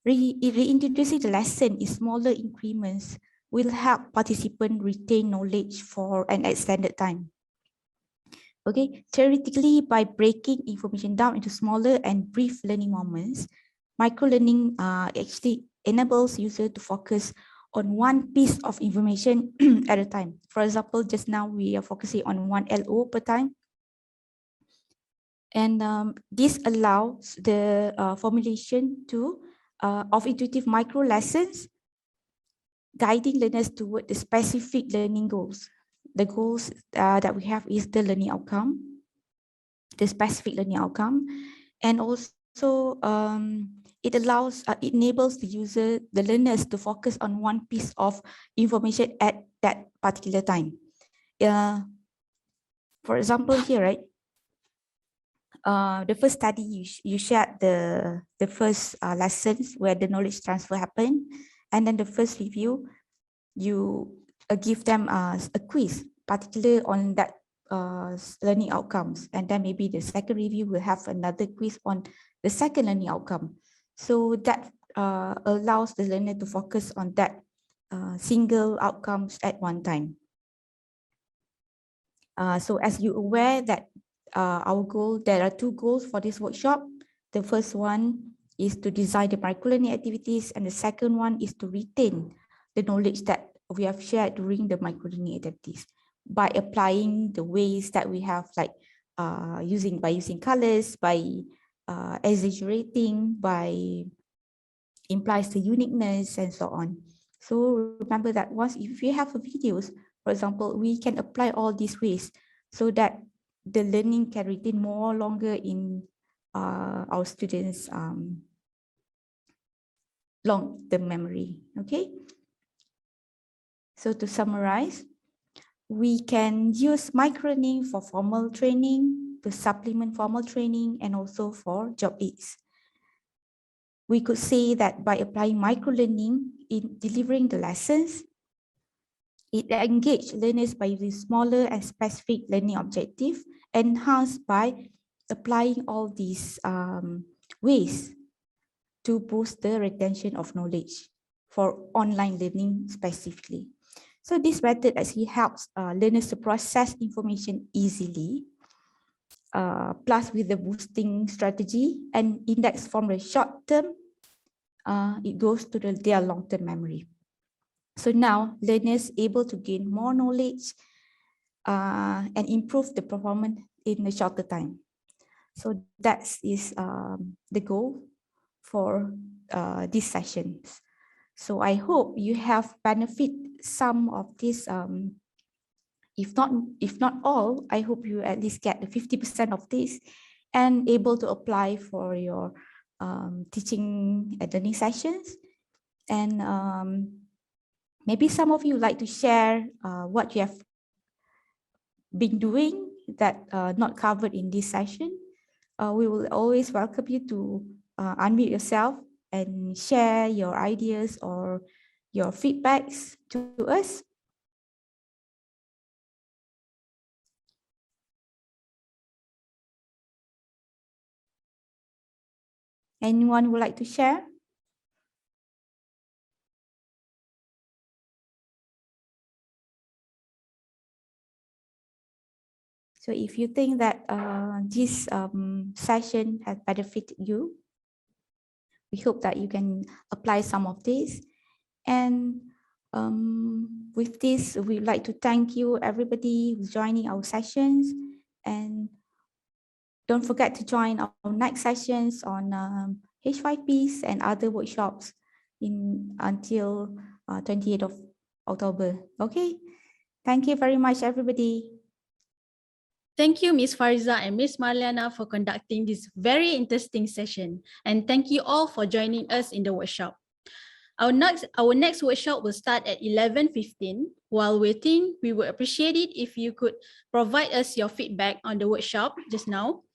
reintroducing the lesson in smaller increments will help participants retain knowledge for an extended time. Okay, theoretically, by breaking information down into smaller and brief learning moments, micro-learning actually enables users to focus on one piece of information at a time. For example, just now we are focusing on one LO per time. And this allows the formulation of intuitive micro lessons, guiding learners toward the specific learning goals. The goals that we have is the learning outcome, the specific learning outcome, and also it enables the learners to focus on one piece of information at that particular time. For example, here, right? The first study you shared the first lessons where the knowledge transfer happened, and then the first review you give them a quiz, particularly on that learning outcomes, and then maybe the second review will have another quiz on the second learning outcome. So that allows the learner to focus on that single outcomes at one time. So as you're aware that our goal, there are two goals for this workshop. The first one is to design the micro-learning activities, and the second one is to retain the knowledge that we have shared during the micro-learning activities by applying the ways that we have, like using colors, by exaggerating, by implies the uniqueness, and so on. So remember that once, if you have videos, for example, we can apply all these ways so that the learning can retain more longer in our students' long-term memory. Okay. So to summarize, we can use micro-learning for formal training, to supplement formal training, and also for job aids. We could say that by applying micro-learning in delivering the lessons, it engages learners by using smaller and specific learning objectives, enhanced by applying all these ways to boost the retention of knowledge for online learning specifically. So this method actually helps learners to process information easily, plus with the boosting strategy and index from the short term, it goes to their long-term memory. So now learners able to gain more knowledge and improve the performance in a shorter time. So that is the goal for these sessions. So I hope you have benefit some of this. If not all, I hope you at least get the 50% of this and able to apply for your teaching and learning sessions. And maybe some of you like to share what you have been doing that not covered in this session. We will always welcome you to unmute yourself and share your ideas or your feedbacks to us. Anyone would like to share? So if you think that this session has benefited you, we hope that you can apply some of this. And with this, we'd like to thank you, everybody who's joining our sessions. And don't forget to join our next sessions on H5Ps and other workshops until 28th of October. Okay, thank you very much, everybody. Thank you, Ms. Fariza and Ms. Marliana, for conducting this very interesting session. And thank you all for joining us in the workshop. Our next workshop will start at 11:15. While waiting, we would appreciate it if you could provide us your feedback on the workshop just now.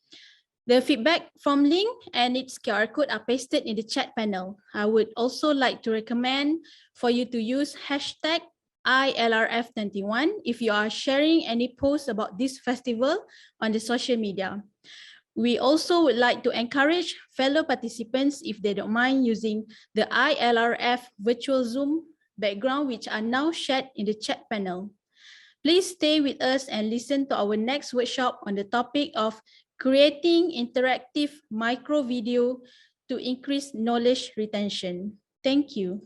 The feedback from link and its QR code are pasted in the chat panel. I would also like to recommend for you to use hashtag iLRF2021 if you are sharing any posts about this festival on the social media. We also would like to encourage fellow participants, if they don't mind, using the iLRF virtual Zoom background, which are now shared in the chat panel. Please stay with us and listen to our next workshop on the topic of creating interactive micro video to increase knowledge retention. Thank you.